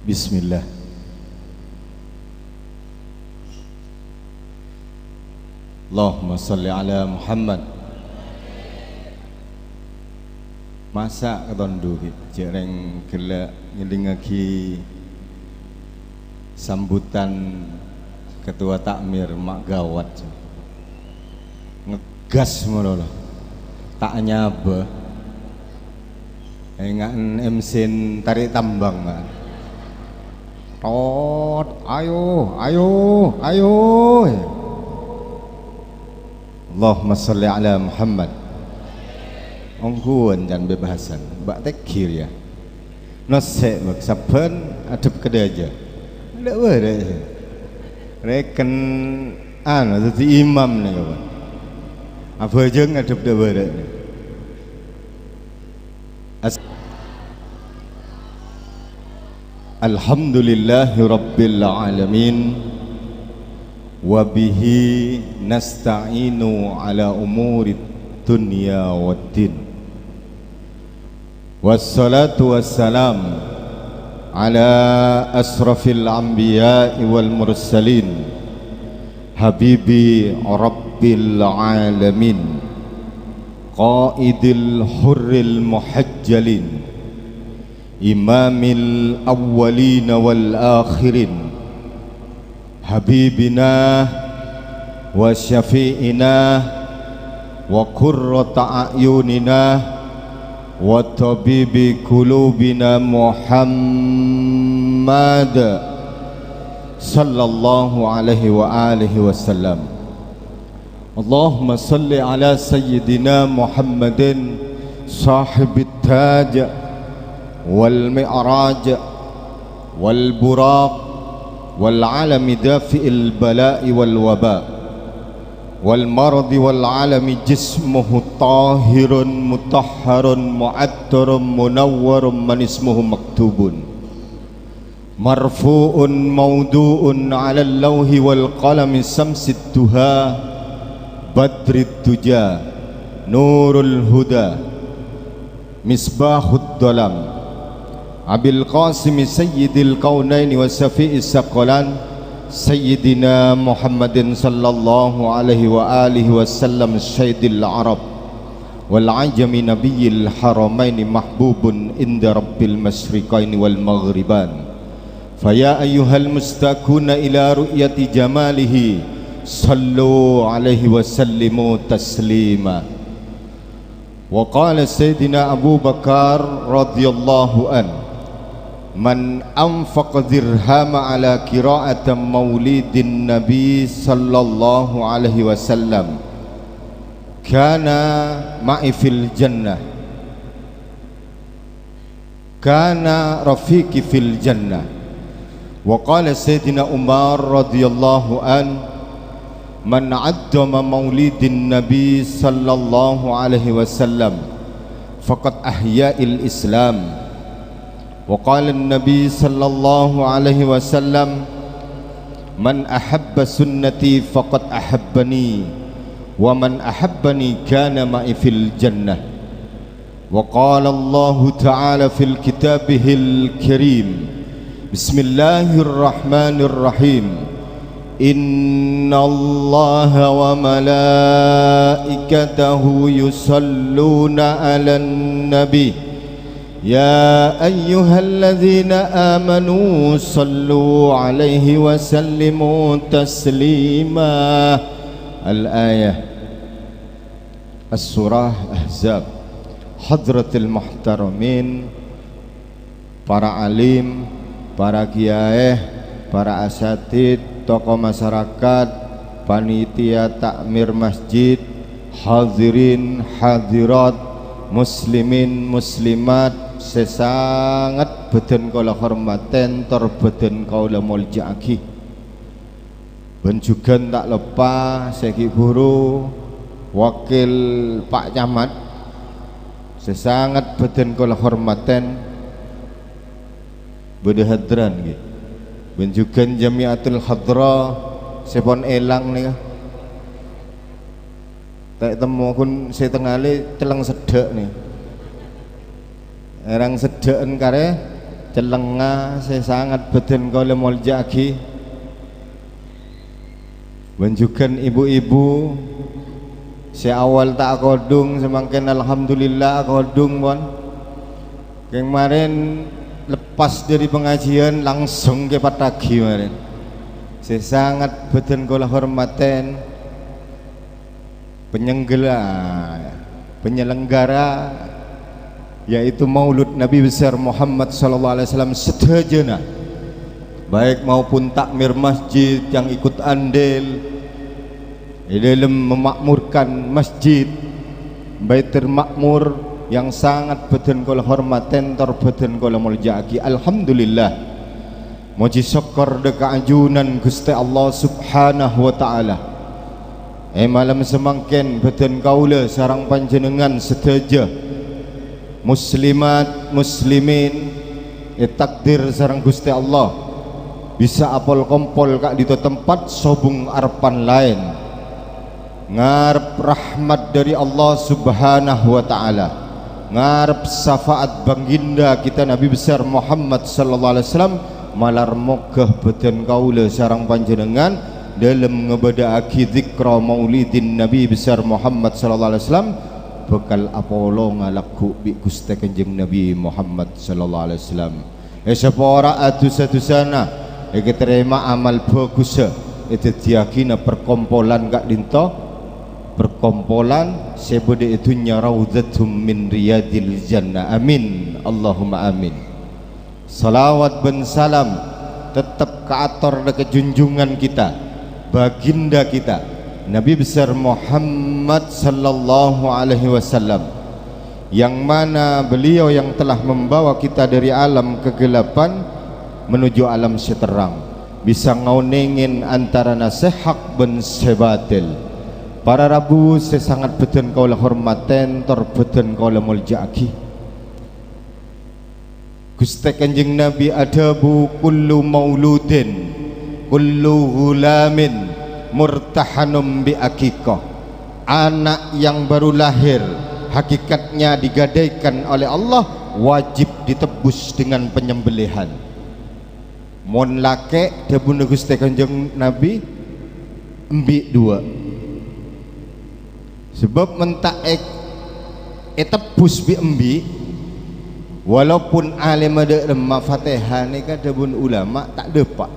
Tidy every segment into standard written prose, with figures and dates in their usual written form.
Bismillah. Allahumma salli ala Muhammad. Masa ketondu jereng gelak ngelingaki sambutan ketua takmir mak gawat ngegas ngono lho tak nyaba engaken MC tarik tambang kan tot ayo Allahumma sholli ala Muhammad. Ongguan dan bebasan mbak tekir ya nosek mbak saban adep kedai aja ndak boleh reken jadi imam nih kawan apa aja ngadep ndak boleh. Alhamdulillahi rabbil alamin wa bihi nasta'inu ala umuri dunya waddin. Wassalatu wassalam ala asrafil anbiya'i wal mursalin habibi rabbil alamin qaidil hurril muhajjalin imamil awwalin wal akhirin habibina wa syafi'ina wa qurrata a'yunina wa tabibi qulubina Muhammad sallallahu alaihi wa alihi wasallam. Allahumma salli ala sayyidina Muhammadin sahibit taj wal mi'raj wal buraq wal alami dafi'il bala'i wal waba' wal maradi wal alami jismuhu tahirun mutahharun mu'attarun munawwarun man ismuhu maktubun marfu'un mawdu'un ala al-lawhi wal qalami samsid duha badrid tuja nurul huda misbahud dalam abil qasimi sayyidil qawnaini wa safi'is saqalan Sayyidina Muhammadin sallallahu alaihi wa alihi wasallam syaidil Arab wal ajami nabiyil haramaini mahbubun inda rabbil masyriqaini wal maghriban faya ayyuhal mustakuna ila ru'yati jamalihi sallu alaihi wa sallimu taslima. Wa qala Sayyidina Abu Bakar radhiyallahu an man anfaqa dirhama ala qira'ati maulidin nabi sallallahu alaihi wasallam kana ma'i fil jannah kana rafiqi fil jannah. Wa qala Sayyidina Umar radhiyallahu an man addama maulidin nabi sallallahu alaihi wasallam faqad ahya'il islam. وقال النبي صلى الله عليه وسلم من أحب سنتي فقد أحبني ومن أحبني كان معي في الجنة. وقال الله تعالى في كتابه الكريم بسم الله الرحمن الرحيم إن الله وملائكته يصلون على النبي يا أيها الذين آمنوا صلوا عليه وسلموا تسليما. الآية السورة Ahzab. Hadratil muhtaramin, para alim, para kiai, para asatid, tokoh masyarakat, panitia takmir masjid, hadirin hadirat, muslimin muslimat sesangat beden kala hormaten tor beden kala muljaki benjugan tak lupa Seki Guru wakil Pak Camat sesangat beden kala hormaten bede hadran nggih benjugan Jamiatul Hadra sepon elang nih tak temu kun setengale celeng sedek nih erang sedeken kare celenga saya sangat beten kau lemol jaki menunjukkan ibu-ibu saya awal tak kodung semakin alhamdulillah kodung pun kemarin lepas dari pengajian langsung ke patagi kemarin saya sangat beten kau hormaten penyelenggara yaitu Maulud Nabi besar Muhammad sallallahu alaihi wasallam sedajana baik maupun takmir masjid yang ikut andil di dalam memakmurkan masjid Baitul Makmur yang sangat beten kula hormaten tor beten kula muljaki alhamdulillah muji syukur deka ajunan Gusti Allah subhanahu wa ta'ala malam semangken beten kaula sarang panjenengan sedaja muslimat muslimin takdir sarang Gusti Allah bisa apol kompol kak di tempat sobung arpan lain ngarep rahmat dari Allah subhanahu wa ta'ala ngarep syafaat baginda kita Nabi besar Muhammad sallallahu alaihi wasallam malar mogah beten kaula sarang panjenengan dalam ngebadaaki zikra maulidin Nabi besar Muhammad sallallahu alaihi wasallam bekal apolo ngalaku bi Gusti Kanjeng Nabi Muhammad sallallahu alaihi wasallam sepora atus-atusana terima amal bagus itu diyakina perkompolan kak dinto perkompolan sebode itu raudhatum min riyadil jannah amin Allahumma amin salawat ben salam tetap kaator ke junjungan kita baginda kita Nabi besar Muhammad sallallahu alaihi wasallam yang mana beliau yang telah membawa kita dari alam kegelapan menuju alam seterang bisa ngaunengin antara nasehak ben sebatil para rabu saya sangat beten kaulah hormaten tor beten kaulah muljaki Gusti Kanjeng Nabi adabu kullu mauludin kullu gulamin murtahanum bi akikah anak yang baru lahir hakikatnya digadaikan oleh Allah wajib ditebus dengan penyembelihan mon lake debun Gusti Kanjeng Nabi embi dua sebab mentaek tebus bi embi walaupun alim ada lemah Fatihah ni kan debun ulama tak depak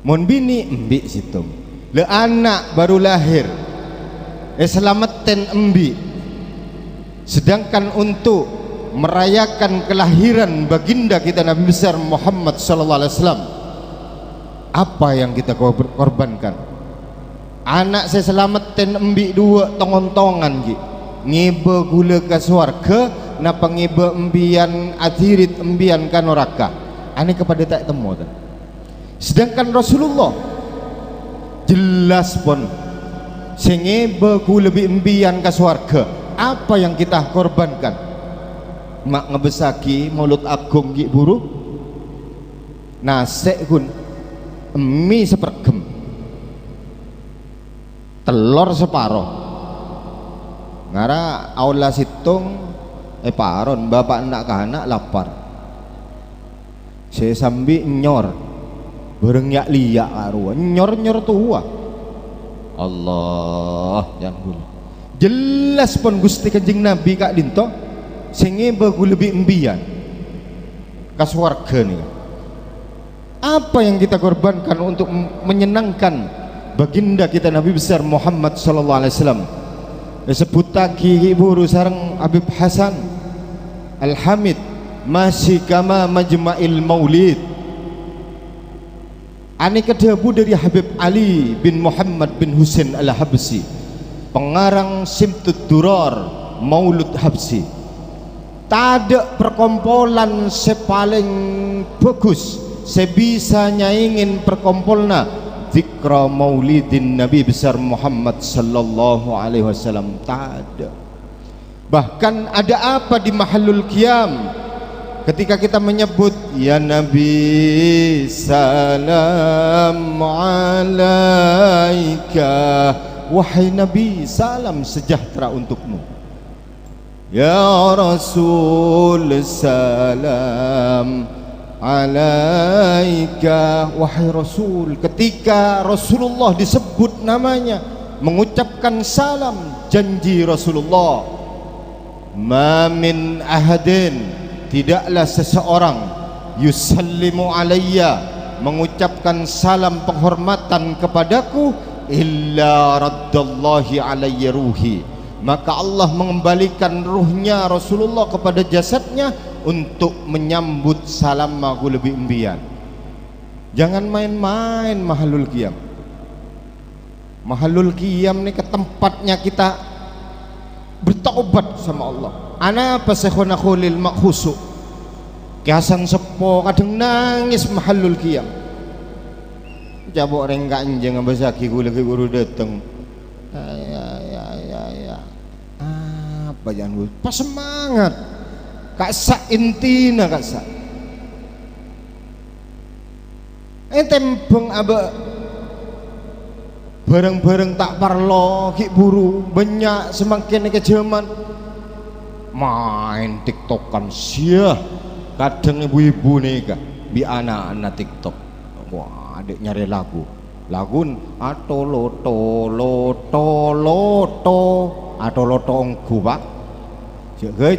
mon bini embi situ le anak baru lahir selamatan embi sedangkan untuk merayakan kelahiran baginda kita Nabi besar Muhammad sallallahu alaihi wasallam apa yang kita korbankan anak saya selamatan embi dua tongon-tongan ngibe gula ke swarga napa ngibe embian athirit embian ka neraka ane kepada tak temu tu. Sedangkan Rasulullah jelas pun sengebe ku lebih embian ke swarga apa yang kita korbankan mak ngebesaki mulut agung gi buru nasek kun emi sepergem telur separoh ngara aula situng paron bapak anak ke anak lapar saya sambil nyor berengyak liak karuan nyor tua Allah yang gula jelas pun Gusti Kanjeng Nabi kak dinto sing bagu lebih embian kaswarga nih apa yang kita korbankan untuk menyenangkan baginda kita Nabi besar Muhammad sallallahu alaihi wasallam disebut lagi ibu sareng Habib Hasan Al-Hamid masih kama majma'il maulid ane kedebu dari Habib Ali bin Muhammad bin Husain Al-Habsi pengarang Simtud Durar Maulud Habsi tak ada perkompolan sepaling bagus sebisa nyaingin perkompolna zikra maulidin Nabi besar Muhammad sallallahu alaihi wasallam tak ada bahkan ada apa di mahallul qiyam ketika kita menyebut ya Nabi salam alaika wahai Nabi salam sejahtera untukmu Ya Rasul salam alaika. Wahai Rasul, ketika Rasulullah disebut namanya, mengucapkan salam, janji Rasulullah, ma min ahadin, tidaklah seseorang, yusallimu alayya, mengucapkan salam penghormatan kepadaku, illa raddallahi alayya ruhi, maka Allah mengembalikan ruhnya Rasulullah kepada jasadnya untuk menyambut salam aku lebih embian. Jangan main-main mahalul qiyam. Mahalul qiyam ni ke tempatnya kita bertaubat sama Allah. Ana pasekhona khulil makhusu kiasan sepo kadang nangis mahalul qiyam. Jabok renggak anjing abasaki ku lagi guru dateng. Ya. Apa jangan pas semangat. Kak sak intina kak sak. Tempeng aba bareng-bareng tak parlo ki buru banyak semakin ke zaman main tiktokan sia kadang ibu-ibu nih kak bi anak-anak tiktok. Wah adik nyari lagu atoloto ongku pak jaga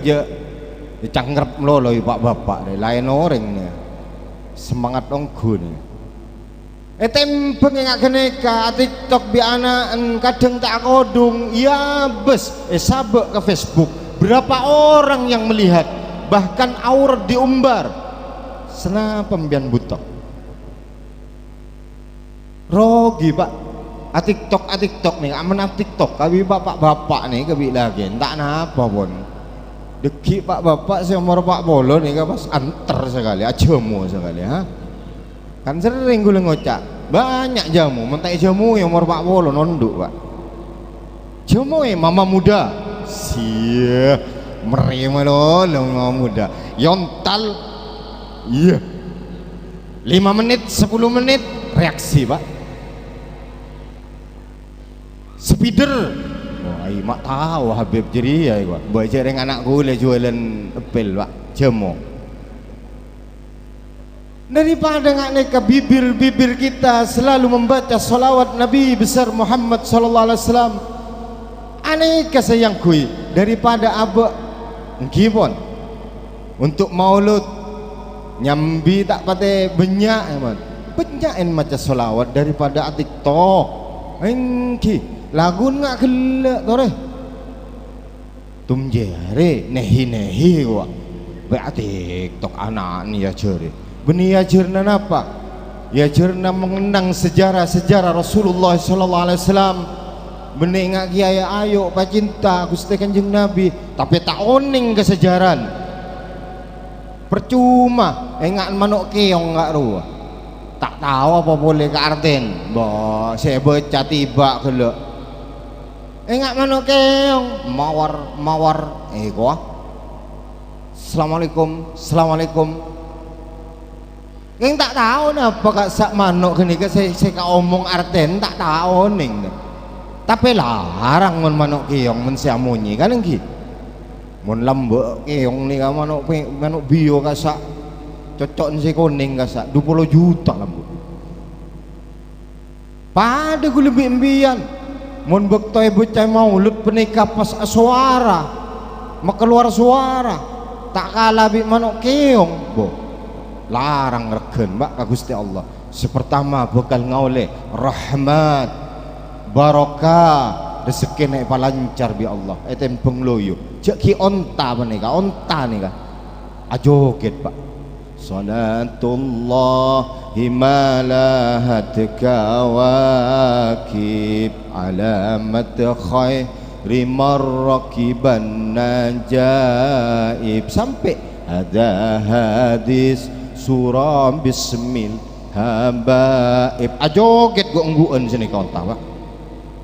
dicangkrep lolo pak bapak deh lain orang nih semangat ongku nih. Tempeng ngak keneka TikTok bi anak kadang tak kodung ya bes sabek ke Facebook berapa orang yang melihat bahkan aurat diumbar senapa pembian butok rogi pak TikTok nih aman TikTok kabi bapak nih kabi lagi tak napa pun deki pak bapak si umur pak bolo nih pas anter sekali ajamu sekali ha. Kan sering gue ngocak banyak jamu mentai jamu yang umur pak bolo nonduk pak jamu mama muda sia merema lo mama muda yontal iya 5 menit 10 menit reaksi pak speeder. Wah mak tahu Habib jadi ya pak baca dengan anak gue jualan apel pak jamu daripada nggak neka bibir kita selalu membaca salawat Nabi besar Muhammad sallallahu alaihi wasallam aneka sayang kui daripada abek ngibon untuk maulud nyambi tak pate banyak banyakin maca salawat daripada TikTok engki lagu nggak gelak tore tum jere nehi gua berarti TikTok anak nih ya jere benih ajarna apa? Ya ajarna mengenang sejarah Rasulullah sallallahu alaihi wasallam. Benih ngak kiai ayo pacinta Gusti Kanjeng Nabi, tapi tak oning kesejaran. Percuma ngak manuk keong ngak ruah. Tak tahu apa boleh ke arten. Bah, saya baca tiba kelak. Ngak manuk keong mawar gua. Assalamualaikum. Yang tak tahu napa kak sak manuk kini ke saya omong arten tak tahu ning. Tapi larang mun manuk keong mun siamunyi kan engki. Mun lambek keong ni ka manuk bio ka sak cocok si kuning ka sak 20 juta lambu. Pada gue lebih embian. Mun bektoy bocah maulud penikah pas suara keluar suara tak kalah bi manuk keong bo. Larang regen mbak ka Gusti Allah sepertama bakal ngaule rahmat barokah rezeki naik palancar bi Allah tempeng loyo cek ki onta menika onta nika ajoget pak salatullahi malahat kawakib alamat khairi marrakiban najaib sampai ada hadis surah bismil habaib ajoget gua engguan sini kau tahu pak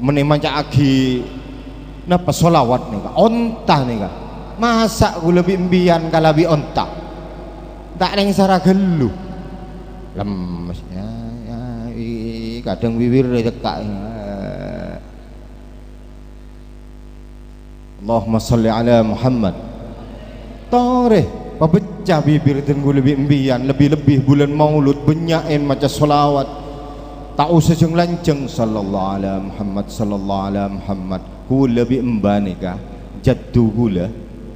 menemanca agi napa solawat nih kak onta nih kak masa gua lebih embian kalau lebih onta tak ada yang sarah gelu lemes ya kadang bibir dekak Allahumma salli ala Muhammad. Toreh pecah bibir tenggu lebih embian, lebih-lebih bulan maulud benyain macam solawat. Tak usah jeng lanceng sallallahu ala Muhammad sallallahu ala Muhammad. Gula lebih emba ni kah? Jatuh gula,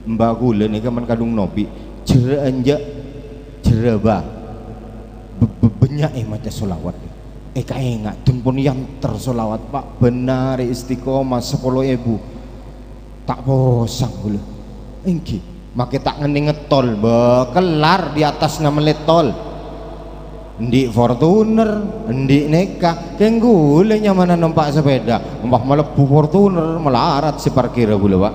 emba gula ni kan man kadung nopi. Cera anja, cera ba. Benyain macam solawat. Kaya ingat tumpun yang tersolawat pak benar istiqomah 10.000. Tak bosan gula. Engki. Maka tak ngeni ngetol kelar di atas nama letol ndik Fortuner ndik neka kenggulenya mana nampak sepeda mbah melebu Fortuner melarat si parkir gula pak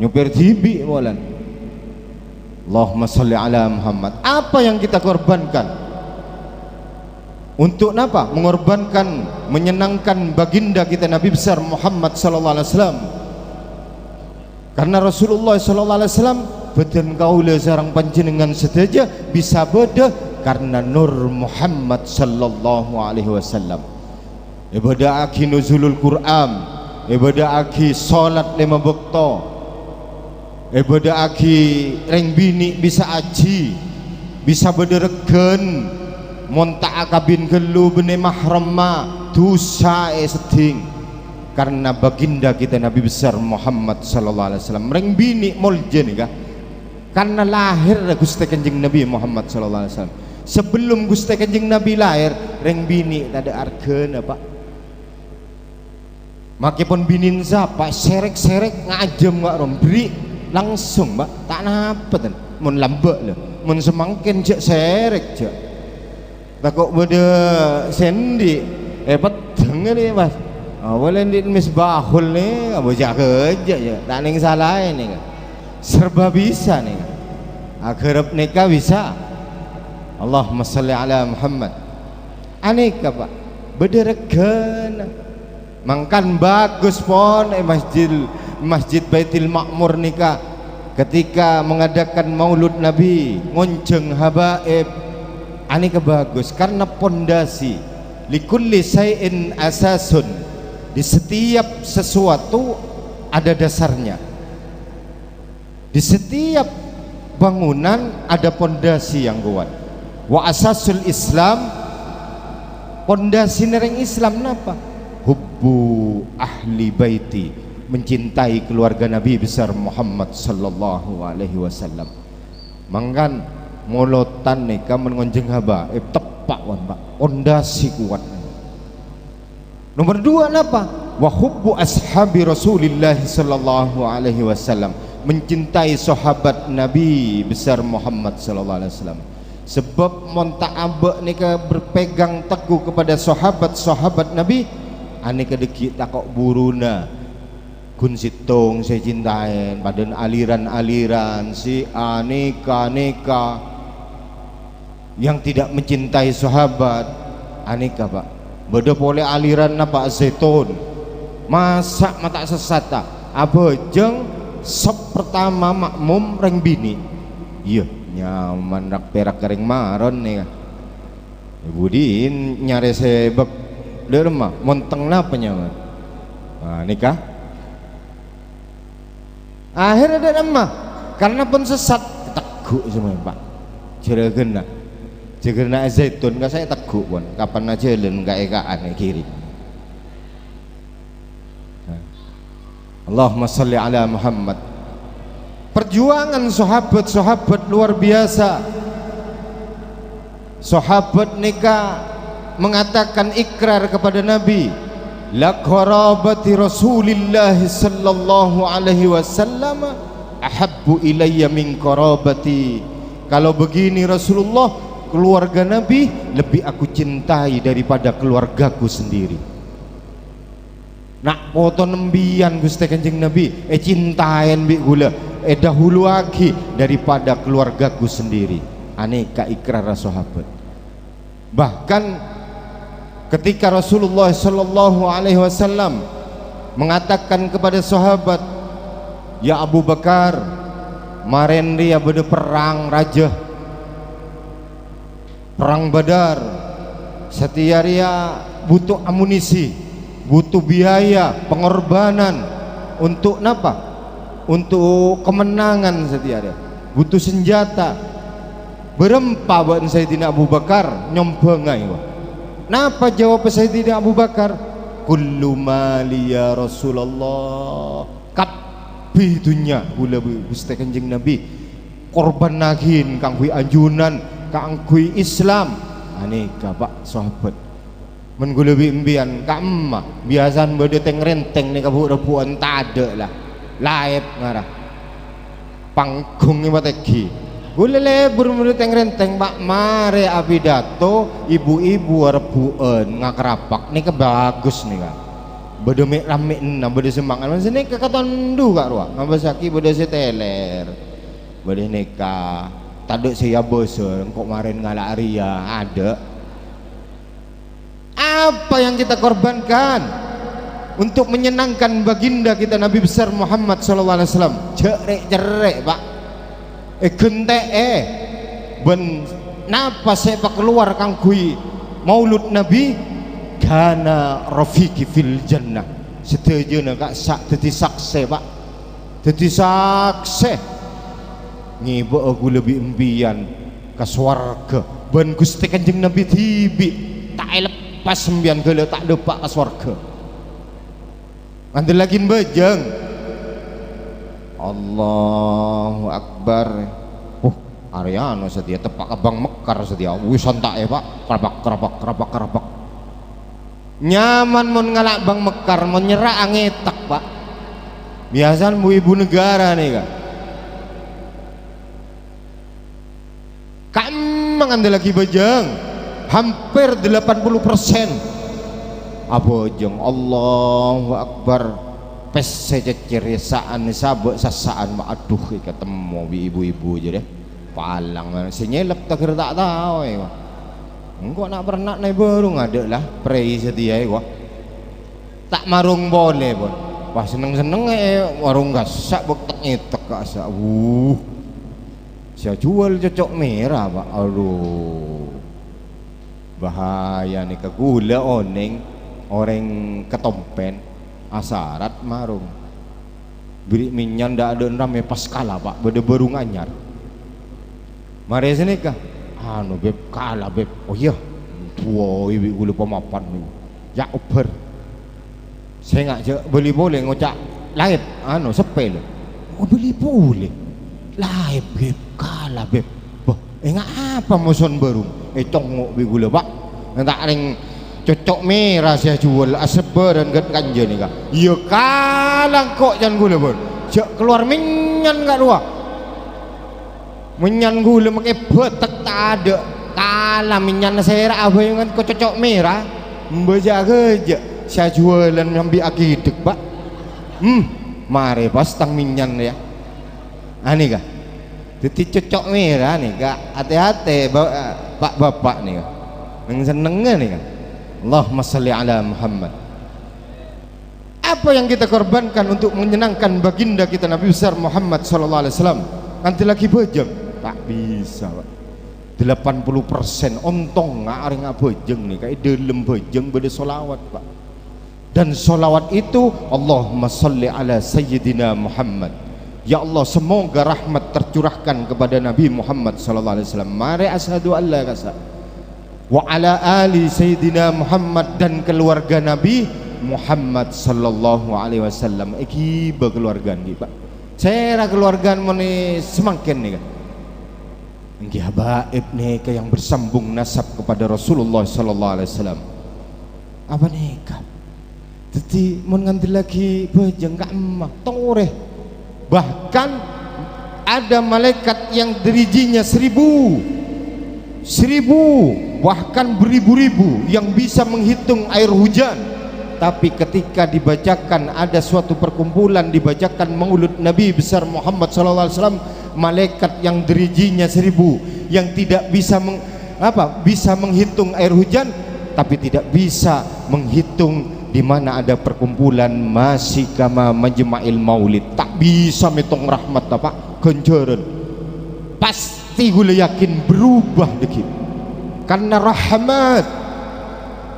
nyupir tibi molan. Allahumma salli ala Muhammad. Apa yang kita korbankan untuk apa? Mengorbankan menyenangkan baginda kita Nabi besar Muhammad sallallahu alaihi wasallam. Karena Rasulullah sallallahu alaihi wasallam beten kaula sareng panjenengan sedaja bisa beda karena nur Muhammad sallallahu alaihi wasallam. Ibadah aki nuzulul Quran, ibadah aki salat 5 waktu, ibadah aki reng bini bisa aji, bisa beda regen, montak akabin gelu bene mahram ma dosa seding. Karena baginda kita Nabi besar Muhammad sallallahu alaihi wasallam reng bini molje nih kah karena lahir Gusti Kanjeng Nabi Muhammad sallallahu alaihi wasallam. Sebelum Gusti Kanjeng Nabi lahir reng bini tak ada argana pak. Makipun binin siapa serek-serek ngajem gak rombri langsung pak tak napa ten mun lambek lah mun semangkin cek serek cek takut beda sendi peteng ni mas. Boleh di misbahul ni bocah kerja je tak ning salah ni serba bisa ni akhirap nikah bisa. Allahumma salli ala Muhammad. Aneka pak bederegan mangkan bagus pon masjid Baitul Ma'mur nikah ketika mengadakan maulud Nabi ngonceng habaib. Aneka bagus karena pondasi likulli say'in asasun. Di setiap sesuatu ada dasarnya. Di setiap bangunan ada pondasi yang kuat. Wa asasul Islam, pondasi nereng Islam napa? Hubbu ahli baiti, mencintai keluarga Nabi besar Muhammad sallallahu alaihi wasallam. Mangkan molotan nika mengonjeng haba tepak wan pak pondasi kuat. Nomor 2 apa? Wa hubbu ashabi Rasulillah sallallahu alaihi wasallam, mencintai sahabat Nabi besar Muhammad sallallahu alaihi wasallam. Sebab montak abek nika berpegang teguh kepada sahabat-sahabat Nabi, aneka deki takok buruna. Kun situng saya cintain badan aliran-aliran si aneka yang tidak mencintai sahabat aneka pak. Beda boleh aliran napa zaitun masak mata sesat tak abejeng sop pertama makmum reng bini iya nyaman rak perak kering maron nih ibu din nyari sebab dia rumah monteng napa nyaman nikah akhirnya ada nama karena pun sesat teguk semua pak jeragen nak jegena zaitun enggak saya teguk pun kapan aja len enggak ekaan kiri. Allahumma salli ala Muhammad. Perjuangan sahabat-sahabat luar biasa. Sahabat nikah mengatakan ikrar kepada Nabi, la qarabati Rasulillah sallallahu alaihi wasallam ahabbu ilayya min qarabati. Kalau begini Rasulullah, keluarga Nabi lebih aku cintai daripada keluargaku sendiri. Nak foto nembian Gusti Kanjeng Nabi cintain bi gula dahulu lagi daripada keluargaku sendiri. Aneka ikrar sahabat. Bahkan ketika Rasulullah sallallahu alaihi wasallam mengatakan kepada sahabat, ya Abu Bakar, maren dia beda perang raja perang Badar, setiap dia butuh amunisi, butuh biaya, pengorbanan untuk napa? untuk kemenangan setiada, butuh senjata. Berempa buat Sayyidina Abu Bakar nyombengai. Napa jawab Sayyidina Abu Bakar? Kullu mali ya Rasulullah, kabeh dunya gula Gusti Kanjeng Nabi korban nahin kanggo anjunan kanggo Islam. Aneka Pak sahabat men gula imbian ka emma biasan bade teng renteng ni kabuk-rebukan tade lah laep ngarah panggung ni mategi gula lebur mulu teng renteng Pak mare abidato ibu-ibu rebukan ngakerapak ni bagus ni kan bade mek rame enam bade semangat man sini ka katondu kak ruah ngabasaki bade seteler bade nikah tade saya bosan kok kemarin ngalak ria ada. Apa yang kita korbankan untuk menyenangkan baginda kita Nabi besar Muhammad SAW? Cerek Pak gente ben napa sepak keluar kangkui maulud Nabi kana rafiqi fil jannah setuju kak sak dadi sakse Pak dadi sakse ngibo aku lebih impian ke swarga ben Gusti Kanjeng Nabi tibi tak lepas sembian gele tak depak ke swarga nanti lagi bejeng Allahu Akbar Ariano setia tepak abang mekar setia wisan tak Pak kerabak nyaman mun ngalak bang mekar mun nyerak angetak Pak biasan bu ibu negara nih Kak kamang anda lagi bejeng hampir 80% abojeng Allahu Akbar pes sececer saan sabuk sasaan aduh ketemu ibu-ibu aja deh palang senyelep tak kira tak tahu ya engkau nak pernah naik barung ada lah prei setia ya tak marung boleh pun wah seneng-seneng warung gasak bektek nyetek gasak saya jual cocok merah Pak aduh bahaya nih ke gula oneng orang ketompen asarat marung beri minyan ndak ada rame pas kalah Pak beda berung anyar mari sini kah anu beb kalah beb oh iya tua ibu gula pemapan nih ya uber saya nggak beli boleh ngocak lain anu sepele oh beli boleh lain beb kalah beb wah enggak apa muson berung congok bigula Pak tak ring cocok merah saya jual aseber dan gat kanja nih Kak iya kalah kok jangan gula pun jak keluar minyan gak luar minyan gula makai betek tak ada kalah minyan saya apa yang kok cocok merah membaca kerja saya jualan ambil akidik Pak mari pas tang minyan ya aneh Kak jadi cocok merah nih Kak hati-hati Pak bapak nih Kak yang senengnya nih Kak Allahumma salli ala Muhammad. Apa yang kita korbankan untuk menyenangkan baginda kita Nabi besar Muhammad SAW? Nanti lagi bejeng tak bisa Pak 80% ontong ngaring bejeng nih kayak dalam bejeng beda solawat Pak dan solawat itu Allahumma salli ala Sayyidina Muhammad. Ya Allah semoga rahmat tercurahkan kepada Nabi Muhammad SAW. Mari asyhadu an la ilaha wa ala ali Sayyidina Muhammad dan keluarga Nabi Muhammad sallallahu alaihi wasallam iki keluarga nih Pak saya keluarga meni semakin nih kan nggih habaib nih yang bersambung nasab kepada Rasulullah sallallahu alaihi wasallam apa nih Kak jadi mun nganti lagi bejeng gak emak toreh bahkan ada malaikat yang dirijinya 1000 bahkan beribu-ribu yang bisa menghitung air hujan tapi ketika dibacakan ada suatu perkumpulan dibacakan maulud Nabi besar Muhammad SAW malaikat yang dirijinya 1000 yang tidak bisa bisa menghitung air hujan tapi tidak bisa menghitung di mana ada perkumpulan masih kama majma'il maulid tak bisa menghitung rahmat apa kenceran pasti gue yakin berubah dikit karena rahmat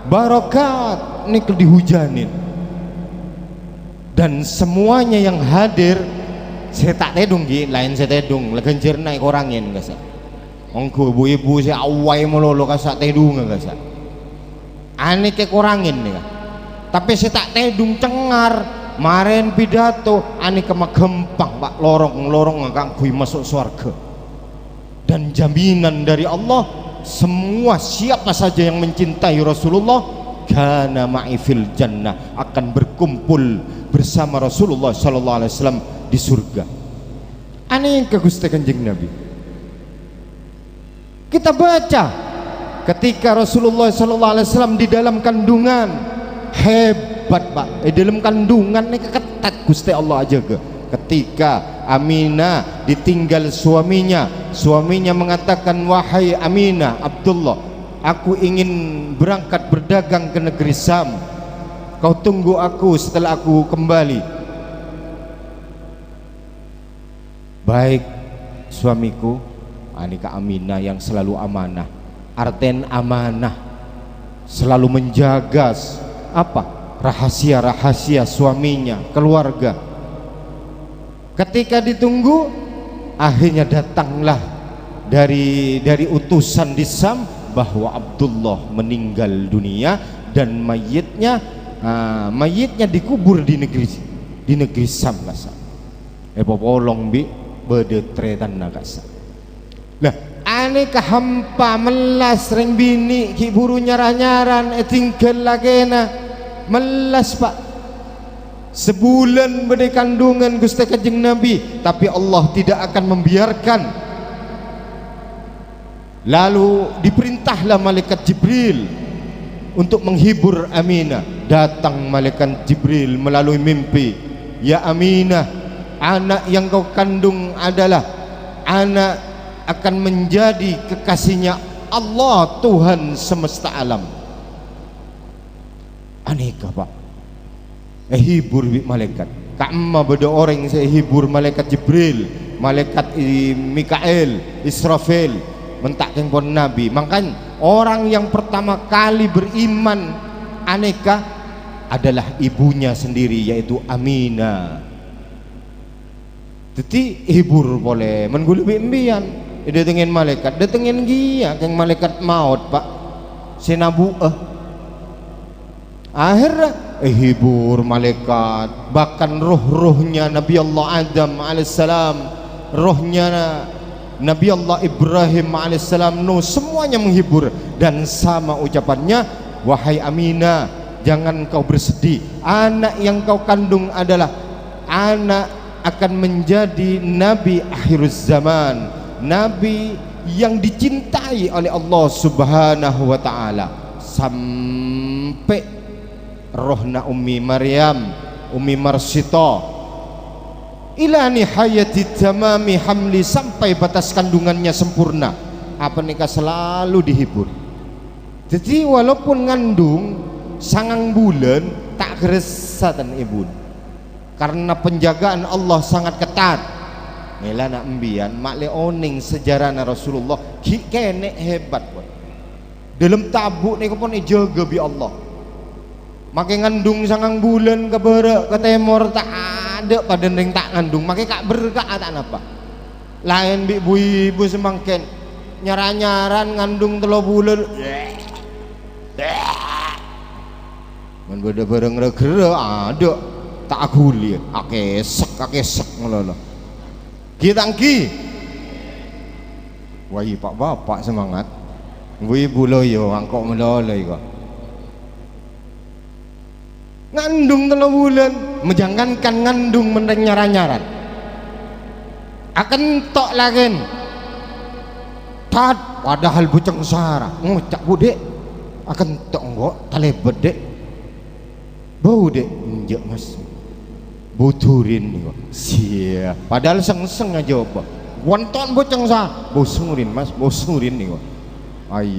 barakat nikel dihujanin dan semuanya yang hadir saya tak tedung gi lain saya tedung legenjer naik orangin gak sa ongko ibu-ibu saya awai melolo kasak tedung gak sa aneh ke kurangin nih tapi saya tak tedung cengar maren pidato aneh kema gempang pak lorong ngakang kui masuk surga dan jaminan dari Allah semua siapa saja yang mencintai Rasulullah kana ma'i fil jannah akan berkumpul bersama Rasulullah sallallahu alaihi wasallam di surga. Aneh yang Gusti Kanjeng Nabi. Kita baca ketika Rasulullah sallallahu alaihi wasallam di dalam kandungan hebat Pak. Di dalam kandungan ini ketat Gusti Allah aja ke. Ketika Aminah ditinggal suaminya mengatakan wahai Aminah Abdullah aku ingin berangkat berdagang ke negeri Sam kau tunggu aku setelah aku kembali. Baik suamiku. Anika Aminah yang selalu amanah arten amanah selalu menjaga apa rahasia-rahasia suaminya keluarga. Ketika ditunggu akhirnya datanglah dari utusan di Sam bahwa Abdullah meninggal dunia dan mayitnya dikubur di negeri Sam lah sa. Popolong bi bedetretan nakasa. Lah aneka hampa melas ring bini ki buru nyaran tinggal lagena melas Pak. Sebulan bede kandungan Gusti Kanjeng Nabi tapi Allah tidak akan membiarkan. Lalu diperintahlah malaikat Jibril untuk menghibur Aminah. Datang malaikat Jibril melalui mimpi, ya Aminah, anak yang kau kandung adalah anak akan menjadi kekasihnya Allah Tuhan semesta alam. Aneka Pak hibur malaikat ka'amma beda orang saya hibur malaikat Jibril malaikat Mikael Israfil mentakkan pun Nabi. Makanya orang yang pertama kali beriman aneka adalah ibunya sendiri yaitu Aminah. Jadi hibur boleh menggulubi embian datengin malaikat datengin dia keng malaikat maut Pak sinabu akhirnya hibur malaikat bahkan roh-rohnya Nabi Allah Adam alaihissalam rohnya Nabi Allah Ibrahim alaihissalam semuanya menghibur dan sama ucapannya wahai Aminah jangan kau bersedih anak yang kau kandung adalah anak akan menjadi Nabi akhir zaman Nabi yang dicintai oleh Allah subhanahu wa ta'ala sampai rohna Ummi Maryam Ummi Marsito ila nihayati tamami hamli sampai batas kandungannya sempurna apa nikah selalu dihibur. Jadi walaupun ngandung sangang bulan tak keresatan ibu karena penjagaan Allah sangat ketat. Mela nak embian mak le oning sejarah Rasulullah kene hebat buat dalam tabuk niku pun dijaga bi Allah. Makai ngandung sangang bulan ke barat ke timur tak ada pada ring tak ngandung makai kak berkah tak napa lain bi ibu semangken nyaran ngandung 3 bulan men beda bareng regera ada tak aguli akesek ngelolo kitangki wah pak bapak semangat ibu loyo angkok melolo kok ngandung 3 bulan menjangankan ngandung meneng nyaran akan tok lagi tad padahal buceng sara ngucap budek akan tok enggak talebet dek bau dek njek mas buturin nih kok sia padahal seng aja apa wonton buceng sara bau sungurin mas bau sungurin nih kok ai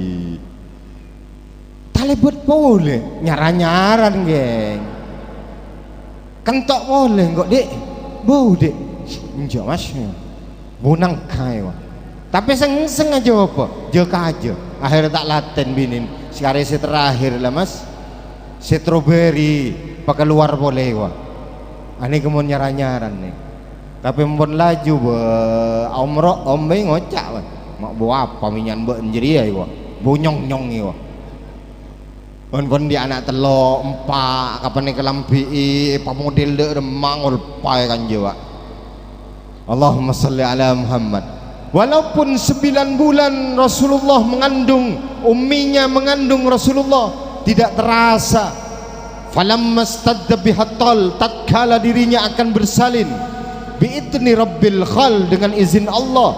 talebet boleh nyaran geng kentok boleh kok dek bau dek njak mas bunang kai wah tapi seng aja apa jeka aja akhirnya tak laten binin sekarang si terakhir lah mas strawberry pakai luar boleh wah aneh kemun nyaran nih Tapi pun laju be umroh ombe ngocak wah. Mak buat apa minyan be njeri ai wah. Bonyong-nyong i wah. Pun di anak telok empak kapan ni kelampi apa model de mangul pai kan jiwa. Allahumma salli ala Muhammad. Walaupun 9 bulan Rasulullah mengandung, umminya mengandung Rasulullah, tidak terasa. Falamma stadda bihattal, tatkala dirinya akan bersalin, biidni rabbil khal, dengan izin Allah,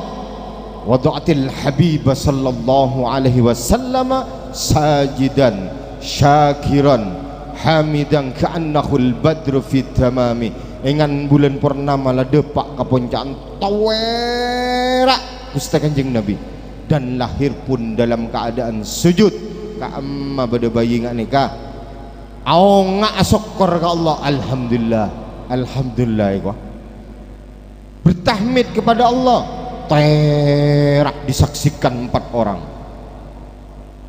wada'atil habibah sallallahu alaihi wasallam sajidan syakiran hamidan ka'annahul badru fit tamami. Engan bulan purnama lah depak kaponcaan tawerak Gusti Kanjeng Nabi, dan lahir pun dalam keadaan sujud ka amma bade bayi ngak nikah aonga asokor ka Allah. Alhamdulillah, alhamdulillah iku bertahmid kepada Allah. Terak disaksikan 4 orang,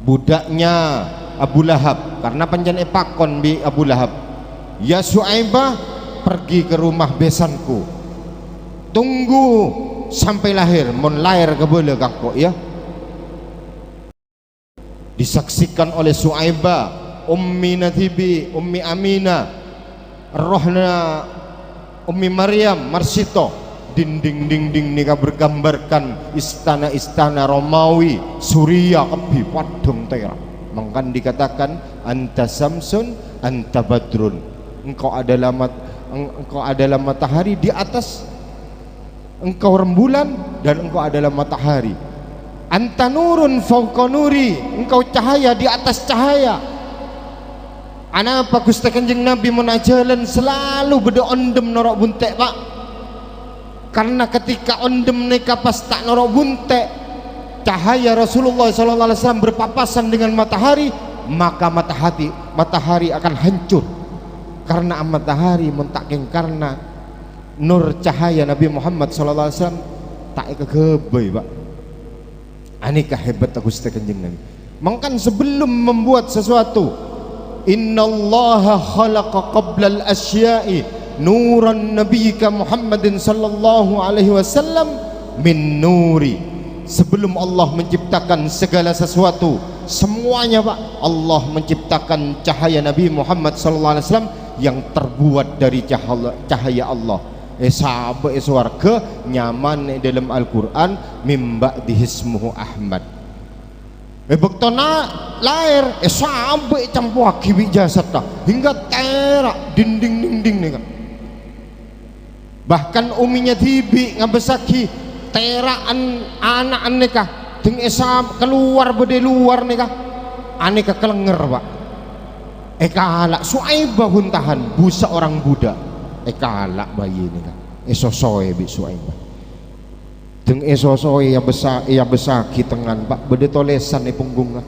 budaknya Abu Lahab, karena panjang epakon bi Abu Lahab, ya Suaibah pergi ke rumah besanku, tunggu sampai lahir, mon lahir ke boleh kakok ya. Disaksikan oleh Suaibah, Ummi Natibi, Ummi Aminah, rohna Ummi Maryam, Marsito. Dinding-dinding nikah bergambarkan istana-istana Romawi, Suria, kebi padung terak. Maka dikatakan anta samsun, anta badrun. Engkau adalah matahari di atas, engkau rembulan, dan engkau adalah matahari. Anta nurun fauqa nuri, engkau cahaya di atas cahaya. Anapa Gusti Kanjeng Nabi menajalan selalu beda ondem norok buntek pak, karena ketika ondem neka pas tak norok buntek, cahaya Rasulullah SAW berpapasan dengan matahari, maka matahari akan hancur. Karena matahari mentakeng karena nur cahaya Nabi Muhammad SAW tak kegebe pak. Anikah hebat Gusti Kanjeng Nabi. Mangkan sebelum membuat sesuatu, innallaha khalaqa qabla al-asya'i nuran nabiyyika Muhammadin sallallahu alaihi wasallam min nuri. Sebelum Allah menciptakan segala sesuatu, semuanya pak, Allah menciptakan cahaya Nabi Muhammad sallallahu alaihi wasallam yang terbuat dari cahaya Allah. Sahabat warga nyaman dalam Al-Quran mimba dihismuhu Ahmad. Bektona lahir sahabat campur kibi jasad dah hingga terak dinding-dinding nih kan. Bahkan uminya tibi ngabesaki teraan anak aneka ting esam keluar bede luar nika aneka kelenger pak. Kalak Suaibah huntahan busa orang budak kalak bayi nika esosoe bi Suaibah ting esosoe ya besar kitengan pak bede tolesan punggung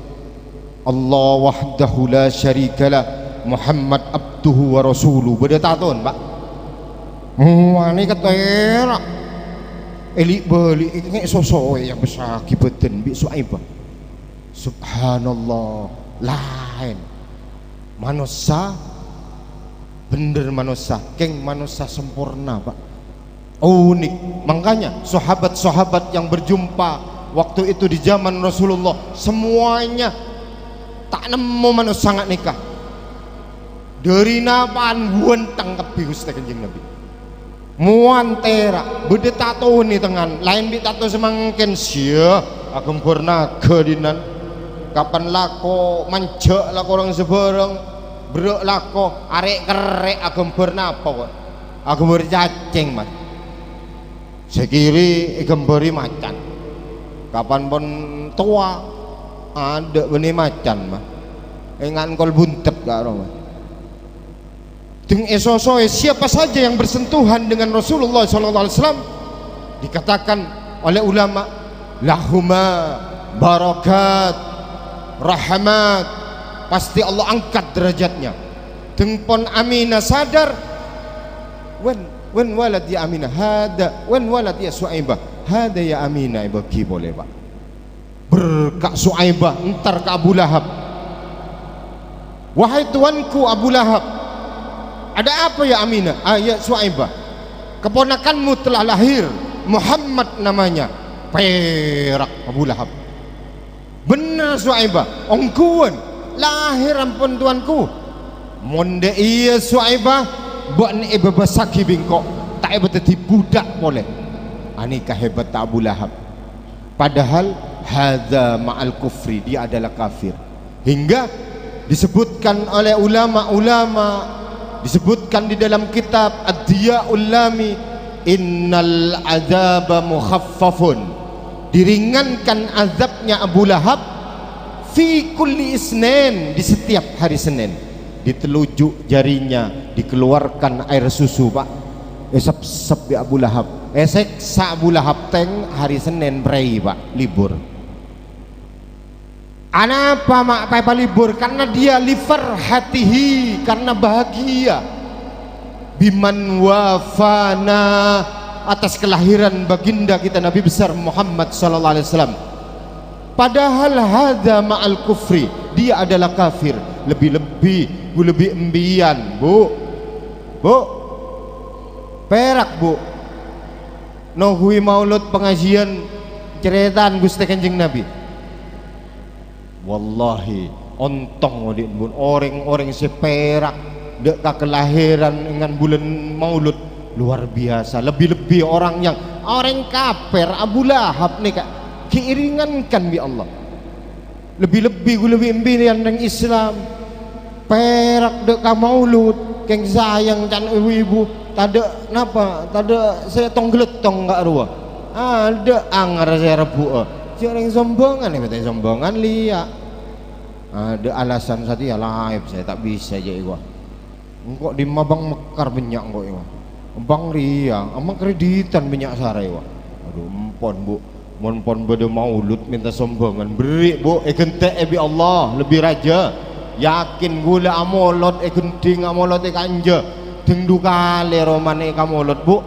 Allah wahdahu la syarikalah Muhammad abduhu wa rasuluh bede taton pak. Wani ketera elik beli ini sosok yang besar kibeten bi Suaibah. Subhanallah, lain manusia bener, manusia keng manusia sempurna pak, unik. Makanya sahabat-sahabat yang berjumpa waktu itu di zaman Rasulullah semuanya tak nemu manusia sangat nikah dari napaan buan tangkap Gusti Kanjeng Nabi muan terak bede tato ni tengan lain bi tato semangken sia agem purna kedinan kapan lako mancek lako orang seberang brek lako arek kerek agem purna apa kok agem bercacing mas sekiri agem beri macan kapan pun tua ada benih macan mah engan kol buntet gak mas. Dengan esosoe siapa saja yang bersentuhan dengan Rasulullah SAW dikatakan oleh ulama lahuma barakat rahmat, pasti Allah angkat derajatnya. Tengpon Aminah sadar wen walad ya Aminah hada wen walad ya Suaibah hada ya Aminah bagi boleh pak berkak Suaibah entar ke Abu Lahab, wahai tuanku Abu Lahab, ada apa ya Aminah? Ya Suaibah, keponakanmu telah lahir, Muhammad namanya, perak Abu Lahab. Benar Suaibah, ongkuan lahir ampun tuanku. Monde iya Suaibah, buat ni bebasaki bingkok, tak berarti budak boleh. Anikah hebat Abu Lahab. Padahal hadza ma'al kufri, dia adalah kafir. Hingga disebutkan oleh ulama-ulama, disebutkan di dalam kitab Ad-Diya'ul Lami, innal azaba mukhaffafun, diringankan azabnya Abu Lahab fi kulli isnin, di setiap hari Senin. Di telunjuk jarinya dikeluarkan air susu pak, esap-esap di Abu Lahab, seksa Abu Lahab teng hari Senin berai pak, libur. Kenapa mak papa libur? Karena dia lifarhatihi, karena bahagia. Biman wafana, atas kelahiran baginda kita Nabi besar Muhammad sallallahu alaihi wasallam. Padahal hadza ma'al kufri, dia adalah kafir. Lebih-lebih lebih embian bu perak bu nohui maulud pengajian ceretan Gusti Kanjeng Nabi. Wallahi ontong odin bun orang-orang seperak dek kelahiran dengan bulan maulud luar biasa. Lebih-lebih orang kafir Abu Lahab nih kak keiringankan bi Allah. Lebih-lebih embian dengan Islam, perak dek maulud keng sayang can ibu tada napa tada saya tong geletong enggak ruah ada angar saya rebu orang sombongan nih betul sombongan liya ada alasan satu ya live saya tak bisa aja gua engkau di mabang mekar banyak engkau ya bang ria amang kreditan banyak sarai wah aduh empon bu mon beda maulud minta sombongan beri bu kente bi Allah lebih raja yakin gula amolot genting amolot kanja dengdu kali romane kamolot bu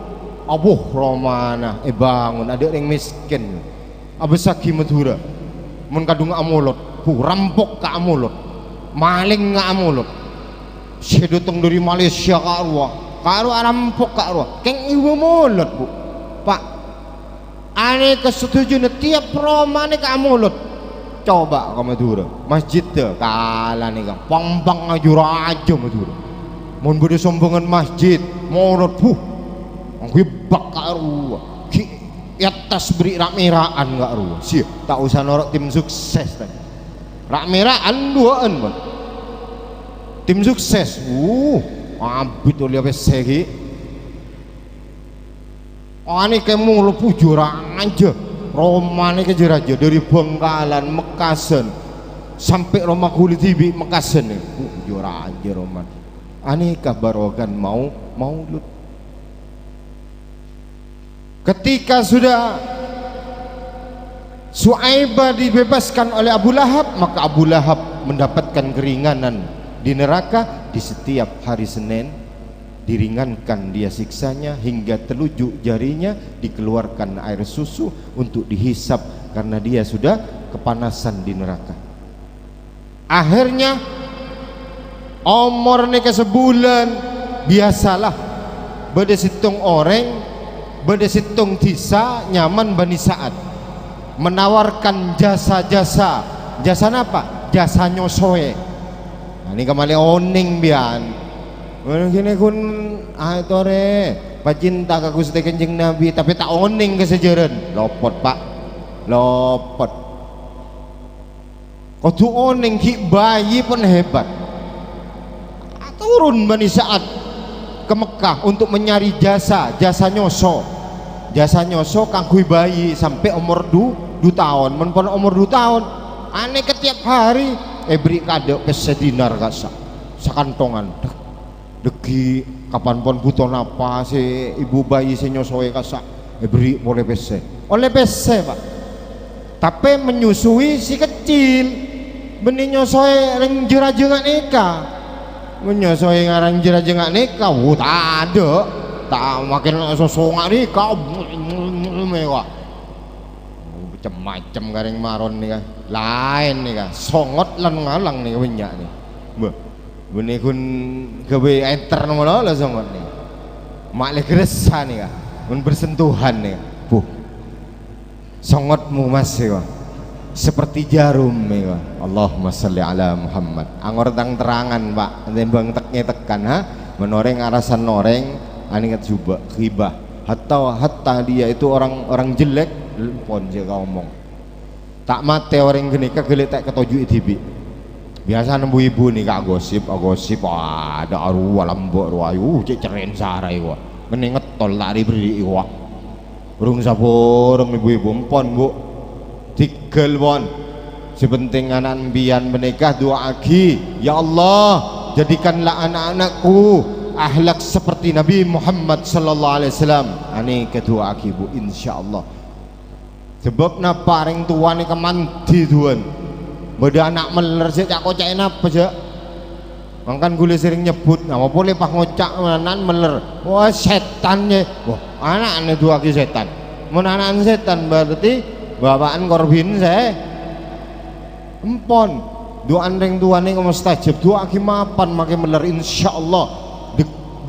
abuh romana bangun ada yang miskin abesaki Madura mun kadung amolot bu rampok ka amolot maling nga amolot sedotong dari Malaysia ka arwah rampok ka arwah keng ibu molot bu pak ane kesetuju tiap romane ka amolot. Coba ke Madura masjid tuh kalah nih kang pang ajur aja Madura mau beda sombongan masjid morot angki bakar ruah ki atas beri rakmiraan nggak ruah sih tak usah norok tim sukses kan rakmiraan duaan bang tim sukses abit oleh apa segi ane kamu lo pujurang aja Romane kejeraja dari Bengkalan Mekasen sampai Roma Kulit Tibi Mekasen jura aja Roman aneka barogan maulud. Ketika sudah Suaibah dibebaskan oleh Abu Lahab, maka Abu Lahab mendapatkan keringanan di neraka. Di setiap hari Senin diringankan dia siksanya hingga telunjuk jarinya dikeluarkan air susu untuk dihisap karena dia sudah kepanasan di neraka. Akhirnya umurnya ke sebulan biasalah beda situng orang beda situng tisa nyaman Bani Sa'ad menawarkan jasa apa? Jasa nyosoe. Nah, ini kembali oning bian gini kun tore pacinta ke Gusti Kanjeng Nabi tapi tak oning kesejaran lopot pak lopot kau tuh oning ki bayi pun hebat turun Bani Sa'ad ke Mekah untuk mencari jasa nyoso kangkui bayi sampai umur 2 tahun menpon umur 2 tahun aneh ketiap hari beri kado kesedinar kasa sakantongan deki kapan pun butuh napa si ibu bayi si nyosoe kasa beri oleh PC pak tapi menyusui si kecil benih nyosoe reng jera-jera nikah menyosoi ngarang jera-jera nikah tak ada tak makin sosongan nikah mewah macam-macam garing maron nih kan lain nih kan songot lan ngalang nih banyak nih benih kun gawe enter nomor lah songot nih mak le geresa nih kak mun bersentuhan nih buh songotmu mas ya seperti jarum ya Allahumma sholli ala Muhammad angor terangan pak tembang teknya tekan ha menoreng arasan noreng aningat juga ghibah hatta dia itu orang jelek pon je kau ngomong tak mate orang gini kegelit tak ketujuh tibi biasa nembu ibu nih kak gosip ada arwah lambok ruayu cek ceren sarai wah meninget tol lari beri wah burung saborong ibu-ibu empon bu tigel pon sepenting anak mbian menikah doa agi ya Allah jadikanlah anak-anakku ahlak seperti Nabi Muhammad sallallahu alaihi wasallam ani kedua agi bu insyaallah sebab na paring tua ni kemanti tuan beda anak meler sih cak kocakin apa sih mangkan gue sering nyebut nama boleh pak ngocak manan meler wah setannya wah anak dua agi setan menanan setan berarti bapaan korbin saya empon dua andeng tua ni mustajab dua agi mapan makin meler insyaallah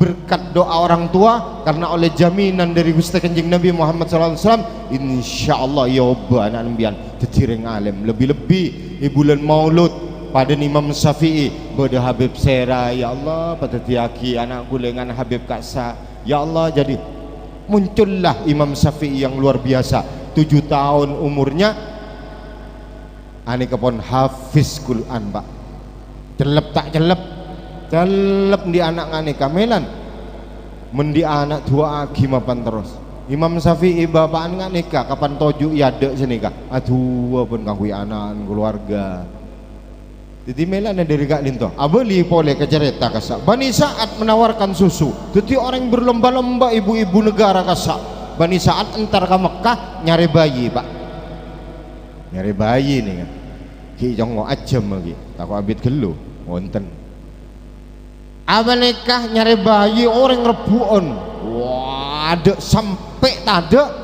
berkat doa orang tua karena oleh jaminan dari Gusti Kanjeng Nabi Muhammad SAW insyaallah ya obah anak nembian tetiring alim lebih-lebih di bulan maulud pada Imam Syafi'i pada Habib Sera ya Allah pada tiaki anak gulengan Habib Kaksa ya Allah jadi muncullah Imam Syafi'i yang luar biasa 7 tahun umurnya ani kepon hafiz Quran pak celep tak celep di anak ngane kamelan mendi anak dua agi mapan terus Imam Syafi'i bapaan nggak nikah kapan toju ya dek senikah aduh pun kangui anak keluarga jadi melan dari kak linto abeli boleh ke cerita kasak Bani Sa'ad menawarkan susu jadi orang berlomba-lomba ibu-ibu negara kasak Bani Sa'ad entar ke Mekah nyari bayi pak nyari bayi nih kan ki jongo ajem lagi takut abit gelu wonten apa nikah nyari bayi orang rebuon wah ada sampai tada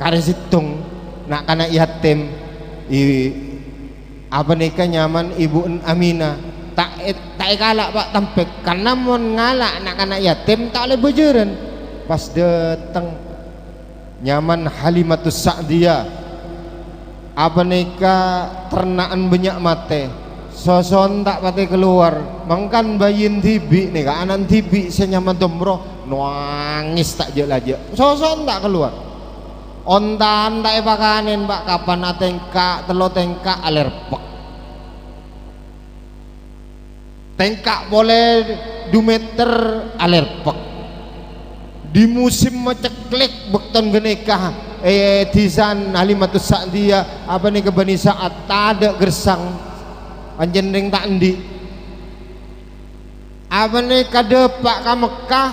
kare situng nak kana yatim apa nikah nyaman ibu Aminah tak kalak pak tampek karena mon ngalak nak kana yatim tak boleh bejeran pas datang nyaman Halimatus Sa'diyah apa nikah ternaan banyak mate soson tak pati keluar mangkan bayin tibi nih kak anak tibi senyaman domro nangis tak je aja soson tak keluar ontan tak pakanin pak kapan atengka telo tengka alerpek tengka boleh 2 meter alerpek di musim meceklek bekton genikah tisan Halimatus Sa'diyah apa nih ke Bani Sa'ad tak ada gersang panjeneng tak endi apa nih kade pak ka Mekah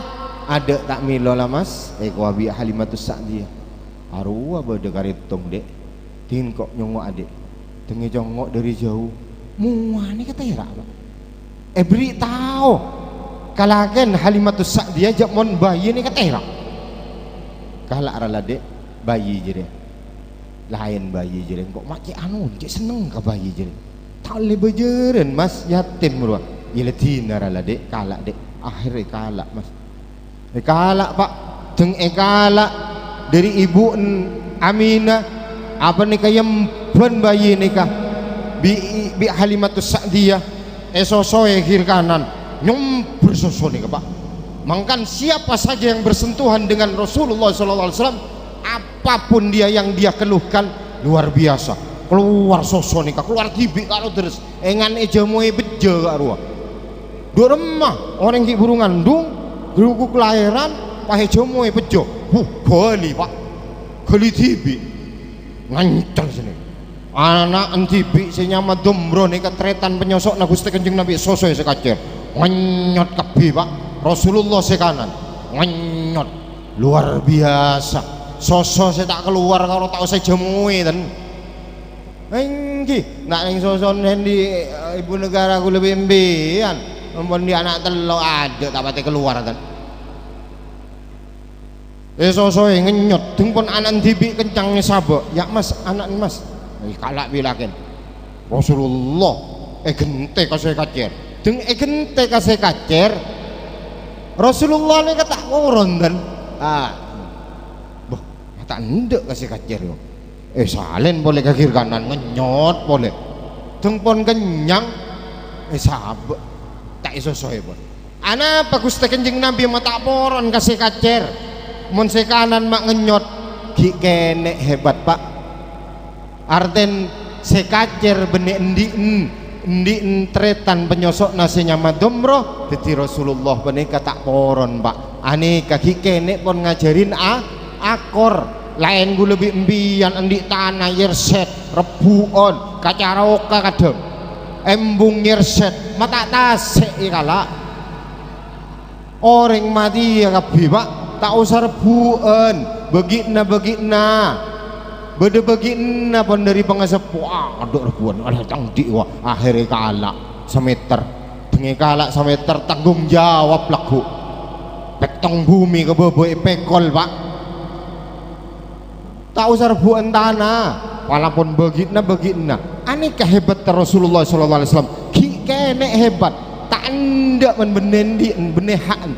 ada tak milo lah mas kuabi Halimatus Sa'diyah arwah bade karitung dek tin kok nyongok adek tengi jongok dari jauh muane kata ira pak beri tahu kalagen Halimatus Sa'diyah jak mon bayi ni kata ira kalak rala dek bayi jere lain bayi jere kok mak cik anu cik seneng ka bayi jere tak boleh bejeran mas yatim ruang ia tina rala dek kalak dek akhirnya kalak mas kalak pak jeng kalak dari ibu Aminah apa nih kayem ban bayi nikah bi Halimatus Sa'diyah sosoe kiri kanan nyomber soso nih pak mangkan siapa saja yang bersentuhan dengan Rasulullah SAW apapun yang dia keluhkan luar biasa keluar soso nih keluar tibi kalau terus engan ejamoe bejo kak ruang dua remah orang ki burungan dung geruku kelahiran pahe jamoe bejo gali pak gali tibi ngancel sini anak tibi senyama dombro nih ketretan penyosok na Gusti Kanjeng Nabi soso sekacer nganyot kabeh pak Rasulullah sekanan nganyot luar biasa soso saya tak keluar kalau tahu saya jamoe dan engki nak ning soson di ibu negara ku lebih embian ampun di anak telo ada tak pati keluar kan sosoe ngenyot dung pun anak tibi kencang sabok ya mas anak mas kalak bilaken Rasulullah gente kasih kacer dung gente kasih kacer Rasulullah ini kata koron kan boh tak ndek kasih kacer yo salen boleh ke kiri kanan ngenyot boleh tengpon kenyang sabek tak iso soe pun ana apa Gusti Kanjeng Nabi mata poron kasih kacer mun se kanan mak ngenyot ki kene hebat Pak arten se kacer benek ndi tretan penyosok nasinya madomroh jadi Rasulullah benek tak poron Pak ane kaki kene pon ngajarin akor lain gue lebih embian endik tanah yerset rebuon kacaroka kadang embung yerset mata tasek ikala orang mati ya kabi Pak tak usah rebuon begitna begitna pon dari pengasap wah aduk rebuon ada tangdi wah akhirnya kalak semeter dengan kalak semeter tanggung jawab laku pektong bumi keboboi pekol Pak tak usah rebuan tanah walaupun begitna aneh hebat Rasulullah sallallahu alaihi wasallam kene hebat tak ndak men benendi benehan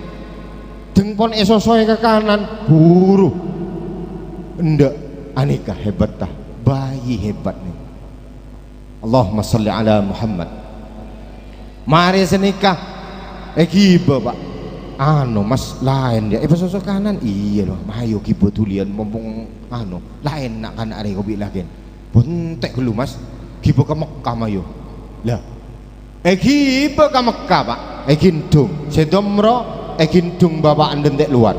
dengpon esosoe ke kanan buru ndak aneh hebat tah bayi hebat nih Allahumma sholli ala Muhammad mari senikah giba Pak mas lain dia sosok kanan iya loh mayo kibo tulian mumpung lain nak kan ada kopi lagi buntek dulu mas kibo ke Mekah mayo lah kibo ke Mekah Pak gintung sedomro gintung bapak andendek luar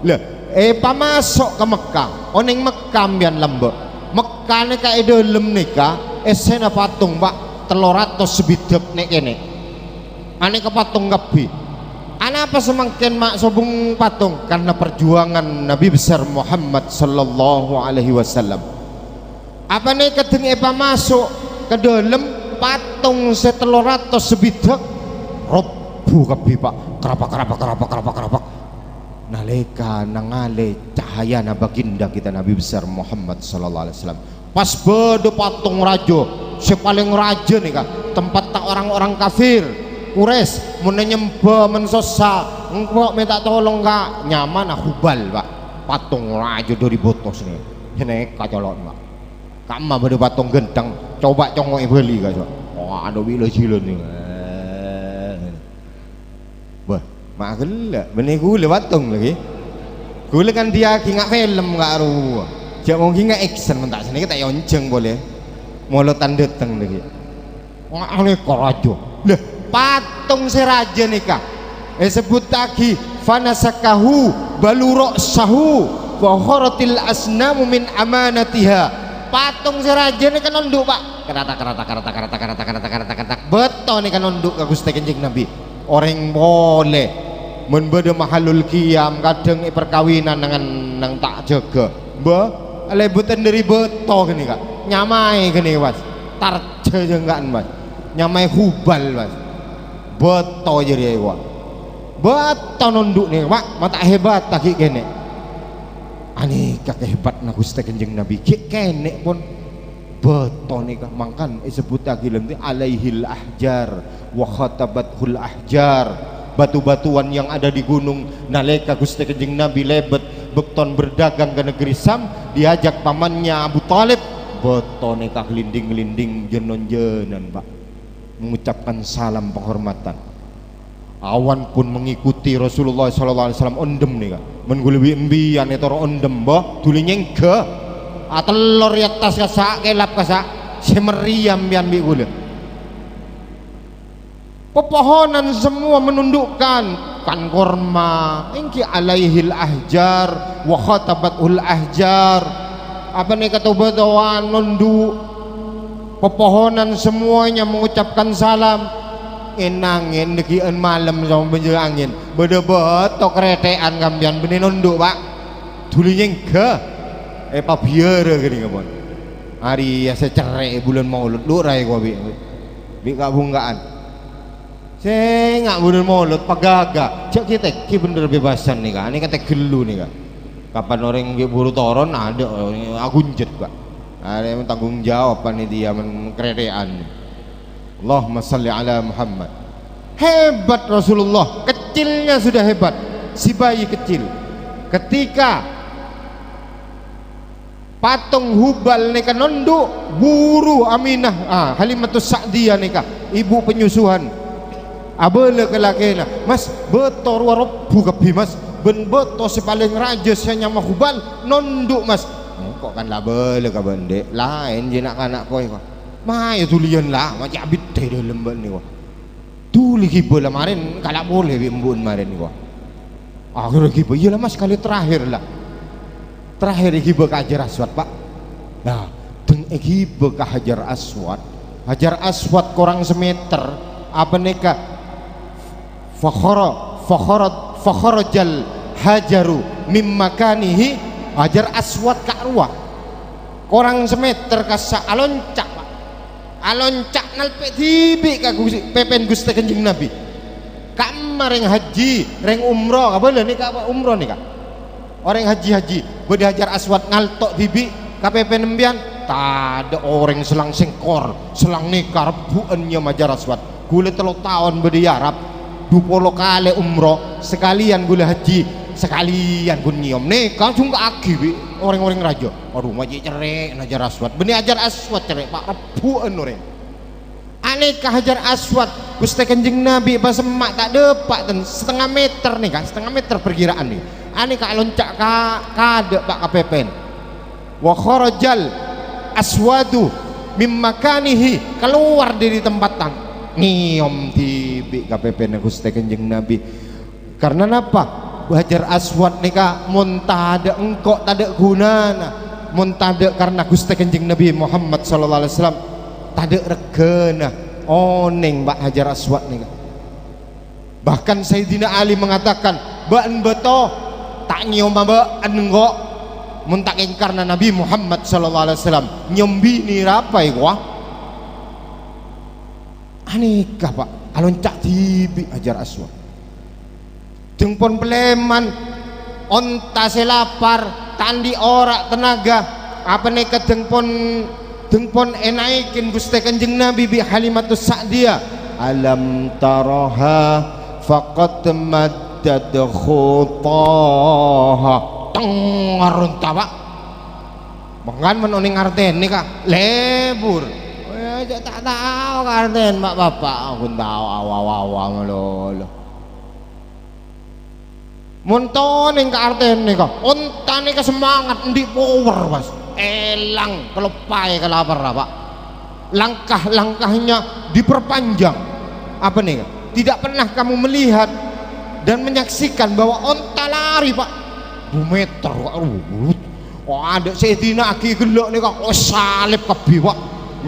lah pamasok ke Mekah oneng Mekah bian lembek Mekah ni ka dalam nikah sena patung Pak 300 sebidek nek kene ane ke patung gabi apa semakin mak sobung patung karena perjuangan Nabi besar Muhammad sallallahu alaihi wasallam apa nih kedeng masuk ke dalam patung 300 sebidak robu kabi Pak kerapak nalika nangale cahaya baginda kita Nabi besar Muhammad sallallahu alaihi wasallam pas bede patung rajo sepaling raja nih kak tempat tak orang-orang kafir Kures mun nyembah mensosa engkau minta tolong kak nyaman hubal Pak patung raja dari botos nih ini kacolok Pak kama pada patung genteng coba congok beli kak wah ada bila cilon nih bah mak gila benih gula patung lagi gula kan dia kinga film gak ruh jangan mau kinga action mentak sini kita yonceng boleh molotan dateng lagi wah ini korajo lah patung seraja nikah sebut lagi fanasakahu balurok sahu wahorotil asnamu min amanatiha patung seraja nikah nonduk Pak kerata betul nikah nonduk ke Gusti Kanjeng Nabi orang boleh membeda mahalul qiyam kadang perkawinan dengan nang tak jaga lebutan dari betul gini kak nyamai gini mas tarja jengkaan mas nyamai hubal mas beto jadi ewa beto nunduk nih Pak mata hebat tak kene ani kakek hebat na Gusti Kanjeng Nabi kene pun beto nih kak mangkan disebut lagi nanti alaihil ahjar wa khatabathul ahjar batu-batuan yang ada di gunung nalika Gusti Kanjeng Nabi lebet bekton berdagang ke negeri Sam diajak pamannya Abu Talib beto nih kak gelinding-gelinding jenon-jenon Pak mengucapkan salam penghormatan awan pun mengikuti Rasulullah SAW ondem nih kak menggulubi embian itu ondem bah tulinya ke telur ya tas kasak kelap kasak semeriam bian bigule pepohonan semua menundukkan kan korma ingki alaihil ahjar wa khatabatul ahjar apa nih kata batuan nunduk pepohonan semuanya mengucapkan salam enangin dekian malam sama benjol angin beda-beda keretean kambian benih nunduk Pak tulinya ke pak biar gini kapon hari ya secerai bulan maulud lurai gua bi kabunggaan saya nggak bulan maulud pagaga cek kita ki bener bebasan nih kak ini kata gelu nih kak kapan orang buru toron ada aku jet Pak ada yang tanggung jawab panitia mengkeredean Allahumma salli ala Muhammad hebat Rasulullah kecilnya sudah hebat. Si bayi kecil ketika patung Hubal nika nunduk buru Aminah Halimatus Sa'diyah nika ibu penyusuhan abele kelakena mas betor warobu kebi mas ben beto si paling raja saya mah Hubal nunduk mas kok kan lah bele ka bende lain jenak anak kowe kok mah ya tulian lah macam abit teh dalam ben ni kok tuli kibola marin kalau boleh bimbun marin kok akhirnya kibo iyalah mas kali terakhir giba ke Hajar Aswad pak. Nah teng giba ke Hajar Aswad korang semeter apa neka fakharajal hajaru mim makanihi Hajar Aswad ka ruah korang semeter kasa aloncak pak aloncak nalpe tibi ka pepen Gusti Kanjeng Nabi kamar reng haji reng umroh apa nih kak umroh nih kak orang haji bodi Hajar Aswad ngaltok tibi KPP nembian tak ada orang selang sengkor selang nikah rebuannya Hajar Aswad gule 3 tahun bodi Arab 20 kali umroh sekalian gule haji sekalian gun nyiom nikah cuma aki orang-orang raja aduh maji cerek Hajar Aswad benih Hajar Aswad cerek pak rebuan orang aneka Hajar Aswad Gusti Kanjeng Nabi pas emak tak depak dan setengah meter nih kan setengah meter perkiraan nih aneka loncak kade pak kapepen wa kharajal aswadu mim makanihi keluar dari tempatan ngiom tibi kapepen Gusti Kanjeng Nabi karena apa Hajar Aswad nika muntah ada engkok tak ada gunana muntah ada karena Gusti Kanjeng Nabi Muhammad sallallahu alaihi wasallam tade regena oneng Mbak Hajar Aswad nih bahkan Sayyidina Ali mengatakan baan beto tak nyiom mbak enggok muntakin karena Nabi Muhammad sallallahu alaihi wasallam nyombi ni rapai gua anikah pak aloncak tibi Hajar Aswad tengpon peleman onta selapar tandi orak tenaga apa nih tengpon enaikin Gusti Kanjeng Nabi bi Halimatus Sa'diyah alam taraha faqad maddat khutaha tengarun pak mangan menoning arten nih kak lebur tak tahu arten mak bapak aku tahu awal melolo montoning ke arten nih kak onta nih semangat di power mas elang kelepai ke lapar pak langkah-langkahnya diperpanjang apa nih tidak pernah kamu melihat dan menyaksikan bahwa onta lari pak 2 meter ada Sayyidina Aki gelok nih kak salib kebi pak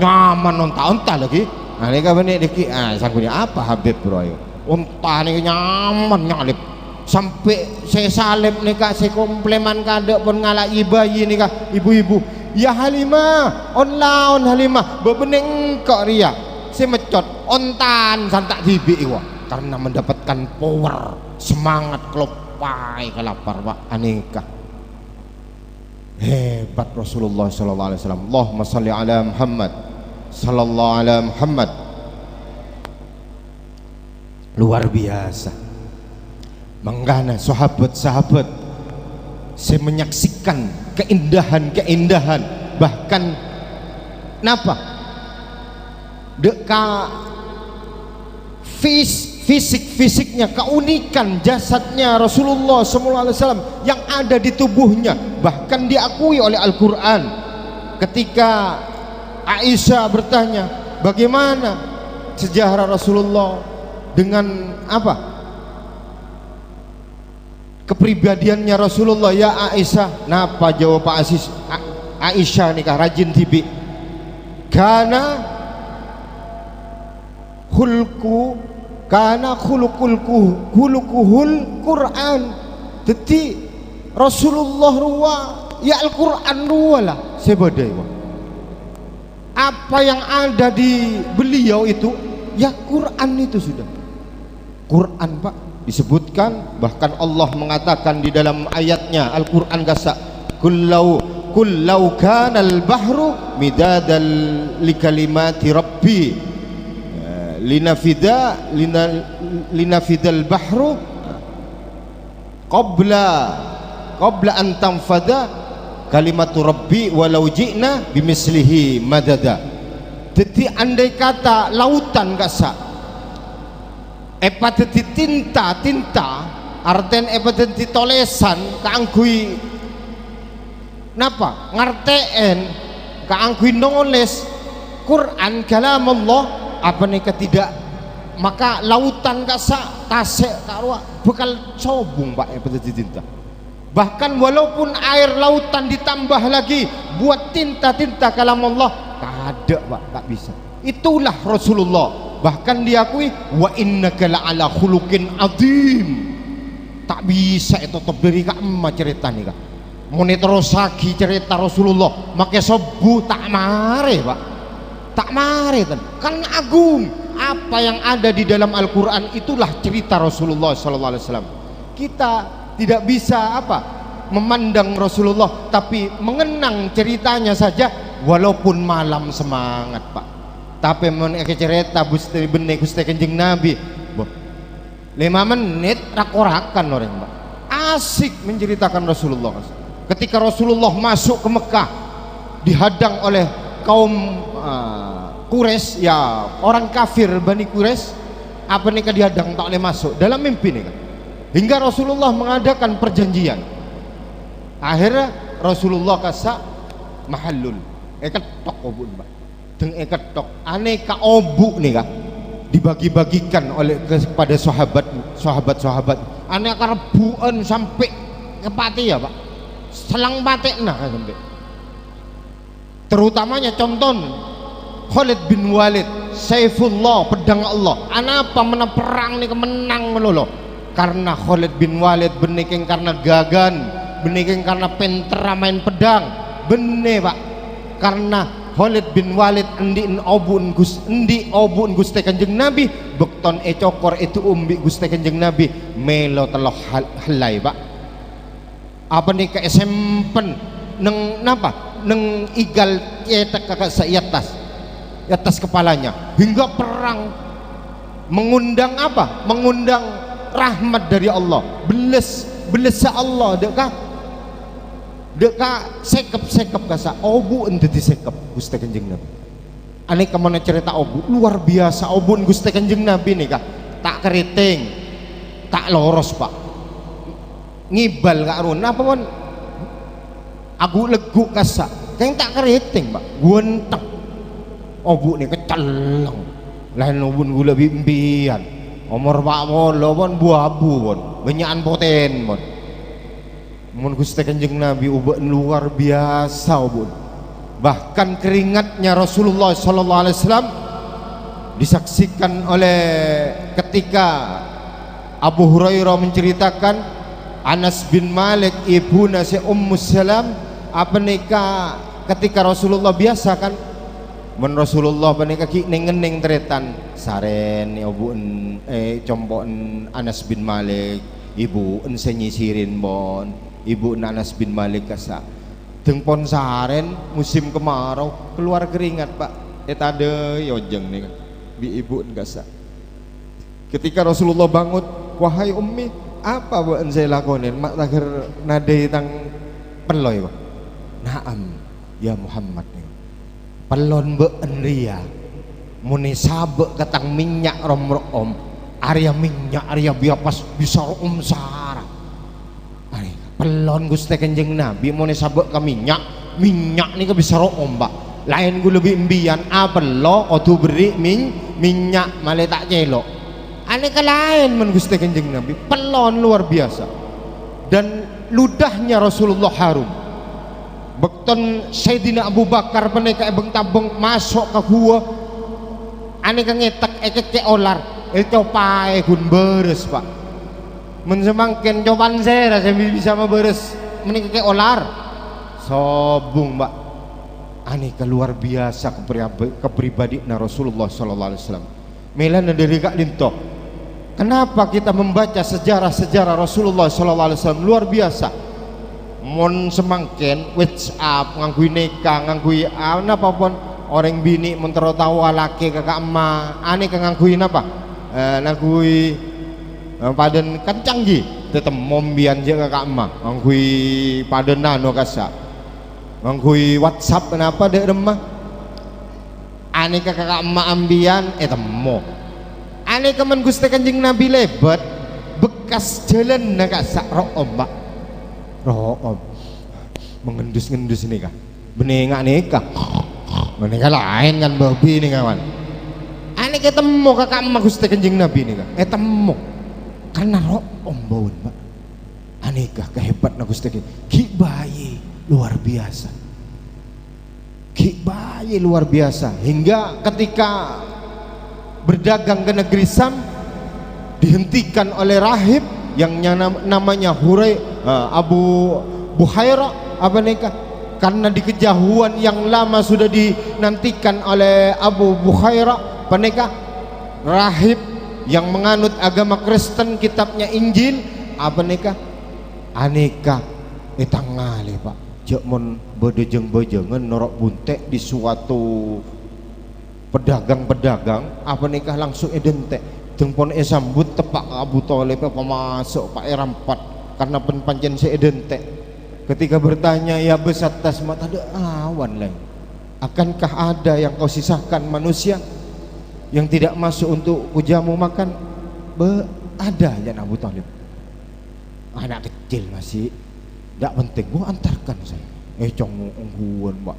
nyaman onta lagi nah ini kan benih diki sanggunya apa Habib bro onta nih nyaman nyalip sampai saya salib nih kak saya kompleman kade pun ngalai bayi nih kak ibu-ibu ya Halimah on Halimah bebeneng kok ria saya mecot ontan santak tibi iwa karena mendapatkan power semangat kelopai kelapar pak aneka hebat Rasulullah sallallahu alaihi wasallam Allahumma shalli ala Muhammad sallallahu ala Muhammad luar biasa menggana sahabat-sahabat saya menyaksikan keindahan bahkan napa fisiknya keunikan jasadnya Rasulullah SAW yang ada di tubuhnya bahkan diakui oleh Al-Quran ketika Aisyah bertanya bagaimana sejarah Rasulullah dengan apa kepribadiannya Rasulullah ya Aisyah napa jawab Aisyah nikah rajin tibi karena khulukuhul Quran jadi Rasulullah ruwa ya Al-Quran ruwa lah sebadai apa yang ada di beliau itu ya Quran itu sudah Quran pak disebutkan bahkan Allah mengatakan di dalam ayatnya Al-Quran gasa kullau kanal bahru midadal likalimati rabbi linafidal bahru qabla an tanfada kalimatu rabbi walau ji'na bimislihi madada. Jadi andai kata lautan kasa epa dadi tinta arten epa dadi tolesan kaanggui napa ngarteen kaanggui nulis Quran kalam Allah apa nih ketidak, maka lautan kasa tasek karua bakal sobung Pak epa dadi tinta. Bahkan walaupun air lautan ditambah lagi buat tinta kalam Allah kada Pak, tak bisa. Itulah Rasulullah, bahkan diakui wa innaka la'ala khuluqin azim. Tak bisa itu terdiri ka emma cerita nih Kak. Muni terusagi cerita Rasulullah make sebu tak mare Pak. Tak mare kan agung. Apa yang ada di dalam Al-Qur'an itulah cerita Rasulullah sallallahu alaihi wasallam. Kita tidak bisa memandang Rasulullah, tapi mengenang ceritanya saja walaupun malam semangat Pak. Tapi mengenai cerita Gusti benih Gusti Kanjeng Nabi 5 menit rakorakan orang Pak, asik menceritakan Rasulullah. Ketika Rasulullah masuk ke Mekah dihadang oleh kaum Quraisy, ya orang kafir Bani Quraisy, apa nih dihadang tak boleh masuk dalam mimpi nih kan, hingga Rasulullah mengadakan perjanjian. Akhirnya Rasulullah kasa mahallul ketok obun Pak, deng ketok aneka obu nih kak dibagi-bagikan oleh kepada sahabat aneka rebuan sampai ke pati ya Pak, selang patek nah sampai terutamanya contoh Khalid bin Walid Saifullah pedang Allah anapa menang perang nih kemenang melolo karena Khalid bin Walid beniking karena gagan, beniking karena pentera main pedang benih Pak, karena Khalid bin Walid endi obun Gusti Kanjeng Nabi bekton cokor itu umbi Gusti Kanjeng Nabi melo teloh halai Pak. Apa nih ke sempen neng napa neng igal cetak kakak atas kepalanya hingga perang mengundang mengundang rahmat dari Allah, beles Allah deka sekep kasa obu ente disekep Gusti Kanjeng Nabi. Aneh kemana cerita obu luar biasa obun Gusti Kanjeng Nabi nih kak tak keriting tak loros Pak, ngibal kak Arun apa pun aku legu kasa yang tak keriting Pak guenteng obu nih keceleng lain obun gula bimbian omor Pak Molo pun buah abu pun banyakan poten pun mun Gusti Kanjeng Nabi ubah luar biasa ubun. Bahkan keringatnya Rasulullah sallallahu alaihi wasallam disaksikan oleh ketika Abu Hurairah menceritakan Anas bin Malik ibu nasi Ummu Salam apa nikah ketika Rasulullah biasa kan mun Rasulullah menikah ki neng teretan saren obun compoen Anas bin Malik ibu nyisirin bon ibu Anas bin Malik kasa tengpon saren musim kemarau keluar keringat Pak ada yojeng nih bi ibu kasa ketika Rasulullah bangun wahai ummi apa buat saya lakonin mak takir nadai tang peloy Pak naam ya Muhammad nih pelon been ria muni sabe ketang minyak rom area minyak area biapas bisa sarah pelon Gusti Kanjeng Nabi muni sabe ke minyak nih bisa Pak lain gue lebih embian lo kudu beri minyak malah tak celok aneka lain men Gusti Kanjeng Nabi pelon luar biasa dan ludahnya Rasulullah harum. Bekton Sayyidina Abu Bakar peneka ebeng tabeng masuk ke gua aneka ngetek ke olar copae gun beres Pak mensemangken coban saya bisa beres menika ke olar sobung Pak aneka luar biasa kepribadian Rasulullah sallallahu alaihi wasallam melana dari kak linto. Kenapa kita membaca sejarah-sejarah Rasulullah sallallahu alaihi wasallam luar biasa. Mon semangken WhatsApp ngangkui neka ngangkui apa pun orang bini mentero tahu laki kakak emak aneh ngangkui apa ngangkui padan kan canggih tetep mombian je kakak emak ngangkui pada nano kasa ngangkui WhatsApp kenapa dek remah ane kakak emak ambian temo ane kemen Gusti Kanjeng Nabi lebat bekas jalan nak sak room mbak room mengendus-ngendus nih kah benengak nikah benengak lain kan babi nih kawan ane ketemu kakak emak Gusti Kanjeng Nabi nih kah temu karena room bawon mbak ane kah kehebat nak Gusti ki bayi luar biasa ki bayi luar biasa hingga ketika berdagang ke negeri Sam dihentikan oleh rahib yang namanya Abu Buhaira apa nikah karena di kejauhan yang lama sudah dinantikan oleh Abu Buhaira penikah rahib yang menganut agama Kristen kitabnya Injil apa nikah aneka tangali pak jakmon bedejeng-bejengan norok buntek di suatu pedagang-pedagang apa nikah langsung edentek tengpon sambut tepak Abu Thalib apa masuk Pak Erampat karena penpanjen seedentek ketika bertanya ya besar tas mata ada awan lain akankah ada yang kau sisahkan manusia yang tidak masuk untuk kujamu makan ada ya Abu Thalib anak kecil masih tidak penting gua antarkan saya cong ungguan mbak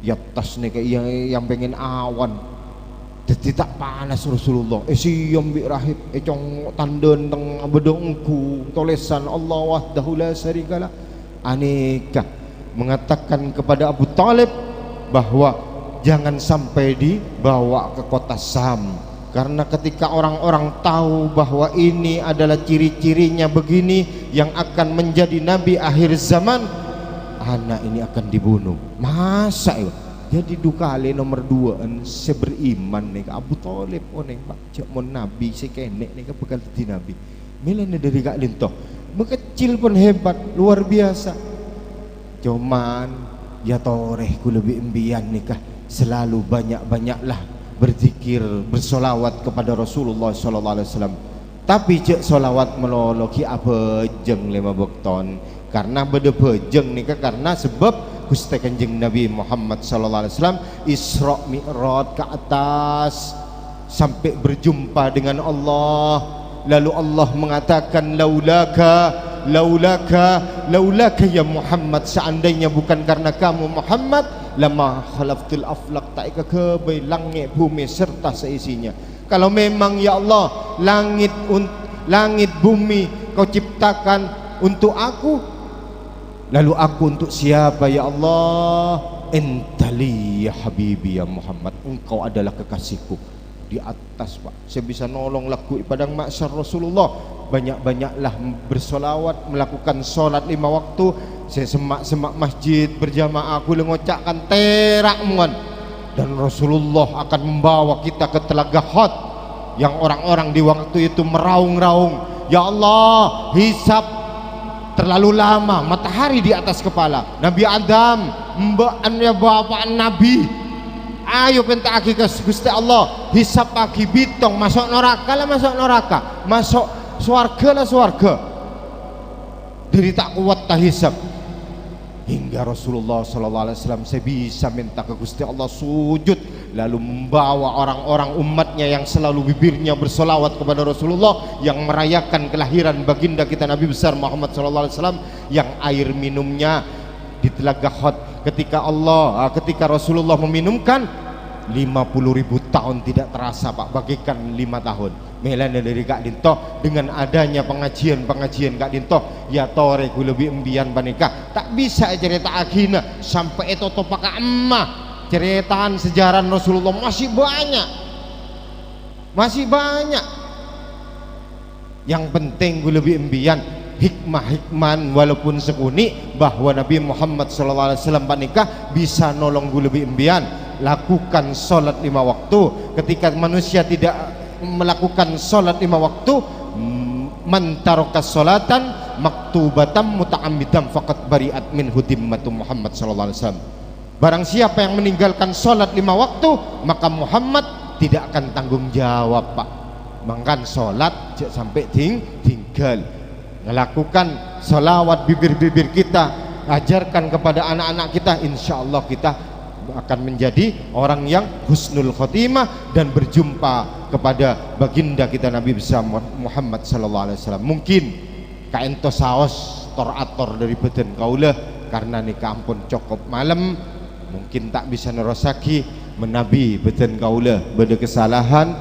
ya tas nih kayak yang pengen awan tidak panas Rasulullah siam bi rahib cong tanden teng bedongku tulisan Allah wahdahu la syarikalah aneka mengatakan kepada Abu Thalib bahwa jangan sampai dibawa ke kota Sam karena ketika orang-orang tahu bahwa ini adalah ciri-cirinya begini yang akan menjadi nabi akhir zaman anak ini akan dibunuh masa ya jadi dukale nomor 2 saya beriman nih Abu Thalib nih pak cak mon nabi si kenek nih bakal jadi nabi milene dari Kak Linto mengecil pun hebat luar biasa cuman ya toreh ku lebih embian nikah selalu banyak-banyaklah berzikir bersolawat kepada Rasulullah sallallahu alaihi wasallam tapi cek solawat meloloki apa jeng 5 bekton karena beda bejeng nikah karena sebab Gusti Kanjeng Nabi Muhammad sallallahu alaihi wasallam Isra Mi'raj ke atas sampai berjumpa dengan Allah lalu Allah mengatakan laulaka ya Muhammad seandainya bukan karena kamu Muhammad lama khalaftul aflaq tak ke langit bumi serta seisinya kalau memang ya Allah langit bumi kau ciptakan untuk aku lalu aku untuk siapa ya Allah entali ya habibi ya Muhammad engkau adalah kekasihku di atas pak saya bisa nolong laku padang mahsyar Rasulullah banyak-banyaklah bersolawat melakukan sholat 5 waktu saya semak masjid berjamaah aku ngocakkan terak muan dan Rasulullah akan membawa kita ke Telaga Hot yang orang-orang di waktu itu meraung-raung ya Allah hisab terlalu lama matahari di atas kepala Nabi Adam mbaan ya bapak Nabi ayo minta aki ke Gusti Allah hisab aki bitong masuk neraka lah masuk neraka masuk swarga lah swarga dari tak kuat tak hisab hingga Rasulullah sallallahu alaihi wasallam saya bisa minta ke Gusti Allah sujud lalu membawa orang-orang umatnya yang selalu bibirnya bersolawat kepada Rasulullah yang merayakan kelahiran baginda kita Nabi besar Muhammad sallallahu alaihi wasallam yang air minumnya di Telaga Hot ketika Rasulullah meminumkan 50.000 tahun tidak terasa pak bagaikan 5 tahun melana dari Kak Dinto dengan adanya pengajian Kak Dinto ya tore ku lebih embian panika tak bisa cerita akhina sampai itu topak emak ceritaan sejarah Rasulullah masih banyak yang penting ku lebih embian hikmah-hikman walaupun sekuni bahwa Nabi Muhammad SAW panikah bisa nolong gue lebih embian lakukan sholat 5 waktu ketika manusia tidak melakukan sholat 5 waktu man tarokas sholatan maktubatam muta'amidam faqad bari'at min hudimmatu Muhammad SAW barang siapa yang meninggalkan sholat 5 waktu maka Muhammad tidak akan tanggung jawab pak makan sholat sampai tinggal melakukan salawat bibir-bibir kita, ajarkan kepada anak-anak kita, insya Allah kita akan menjadi orang yang husnul khotimah dan berjumpa kepada baginda kita Nabi besar Muhammad sallallahu alaihi wasallam. Mungkin kaento saos tor-ator dari beden kaula karena nikah ampun cukup malam, mungkin tak bisa nerosaki menabi beden kaula beda kesalahan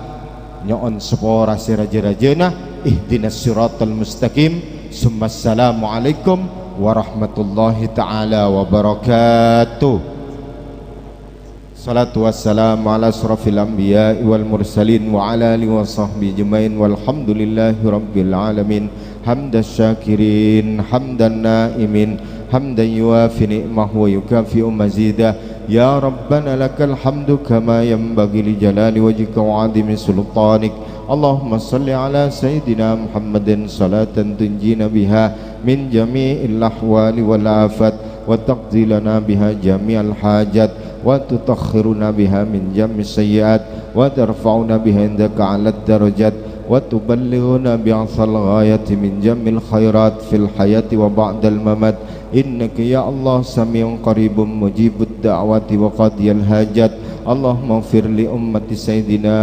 nyoon sepora si raja-rajana. Ihdinas siratal mustaqim. Assalamualaikum warahmatullahi taala wabarakatuh. Salatu wassalamu ala asrafil anbiya wal mursalin wa ala alihi wa sahbihi ajmain walhamdulillahi rabbil alamin. Hamdas syakirin hamdan naimin hamdan yuafi ni'mahu wa yukafi'u mazidah. Ya Rabbana lakal hamdu kama yanbaghi li jalali wajhika wa 'azimi sultanik. Allahumma salli ala sayyidina Muhammadin salatan tunjina biha min jami'il ahwali wal afat wa taqdi lana biha jami'al hajat wa tutakhiruna biha min jami'is sayyiat wa tarfa'una biha indaka 'alad darajat wa tuballighuna bi'asal ghayati min jami'il khairat fil hayati wa ba'dal mamat. Innaka ya Allah sami'un qaribun mujibud da'wati wa qadiyal hajat. Allahumma ighfir li ummati sayyidina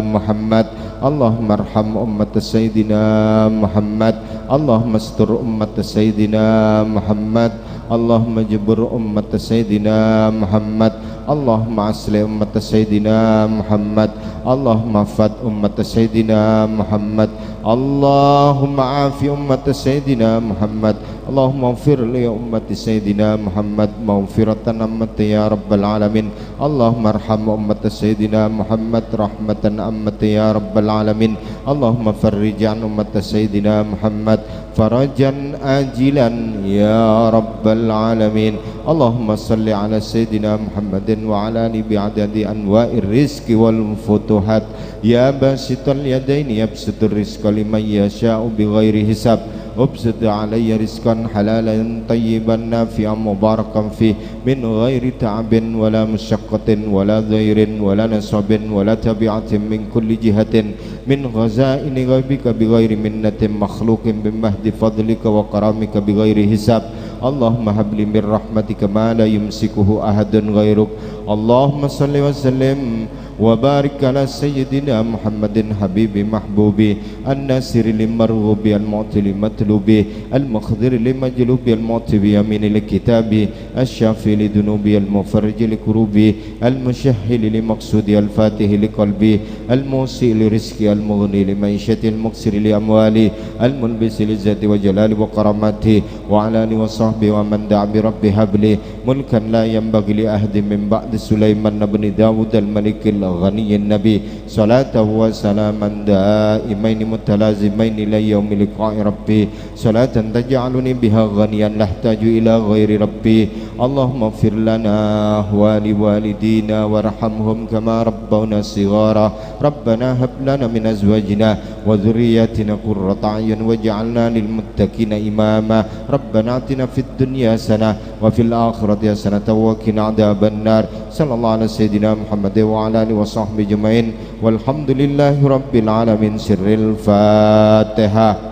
Muhammad. Allahumma arham ummata sayyidina Muhammad. Allahumma astur ummata sayyidina Muhammad. Allahumma jibur ummata sayyidina Muhammad. Allahumma asli ummata sayyidina Muhammad. Allahumma fat ummata sayyidina Muhammad. Allahumma afi ummata sayyidina Muhammad. Allahumma ighfir li ummati sayyidina Muhammad maghfiratan ammati ya rabbal alamin. Allahumma arham ummata sayyidina Muhammad rahmatan ammati ya rabbal alamin. Allahumma farrij an ummata sayyidina Muhammad farajan ajilan ya rabbal alamin. Allahumma salli ala sayyidina Muhammadin wa ala ali bi'adadi anwa'ir rizqi wal futuhat. Ya basital yadaini yabsutur rizqa liman yasha'u bighairi hisab. Ubsud alayya rizqan halalan tayyiban nafi'an mubarakan fih min ghairi ta'abin wala musyaqqatin wala dhairin wala nasabin wala tabi'atin min kulli jihatin min ghazaini ghaibika bighairi minnatin makhluqin bimahdi fadlika wa karamika bighairi hisab. Allahumma habli min rahmatika ma la yumsikuhu ahadun ghairuk. Allahumma salli wa sallim wa barik ala sayyidina Muhammadin habibi mahbubi an-nasiri limarghubi al-mu'ti limatlubi al-mukhdiri limajlubi al-mu'ti biyamini likitabi al-syafi lidunubi al-mufarriji likurubi al-musyahhili limaksudi al-fatihi liqalbi al-musi lirizki al-mughni lima'isyati al-muksiri liamwali al-mulbisi lizati wa jalali wa karamati wa ala alihi wa sahbihi wa man da'a bi rabbi habli mulkan la yanbaghi li ahadin min ba'di Sulaiman ibn Dawud al-malikil غني النبي صلاة وسلاما دائمين متلازمين إلى يوم لقاء ربي صلاة تجعلني بها غنيا لا أحتاج إلى غير ربي. اللهم اغفر لنا ولوالدينا وارحمهم كما ربونا صغارا. ربنا هب لنا من أزواجنا وذرياتنا قرة أعين واجعلنا للمتقين إماما. ربنا آتنا في الدنيا حسنة وفي الآخرة حسنة وقنا عذاب النار. صلى الله على سيدنا محمد وعلى آله وصحبه أجمعين والحمد لله رب العالمين. سر الفاتحة.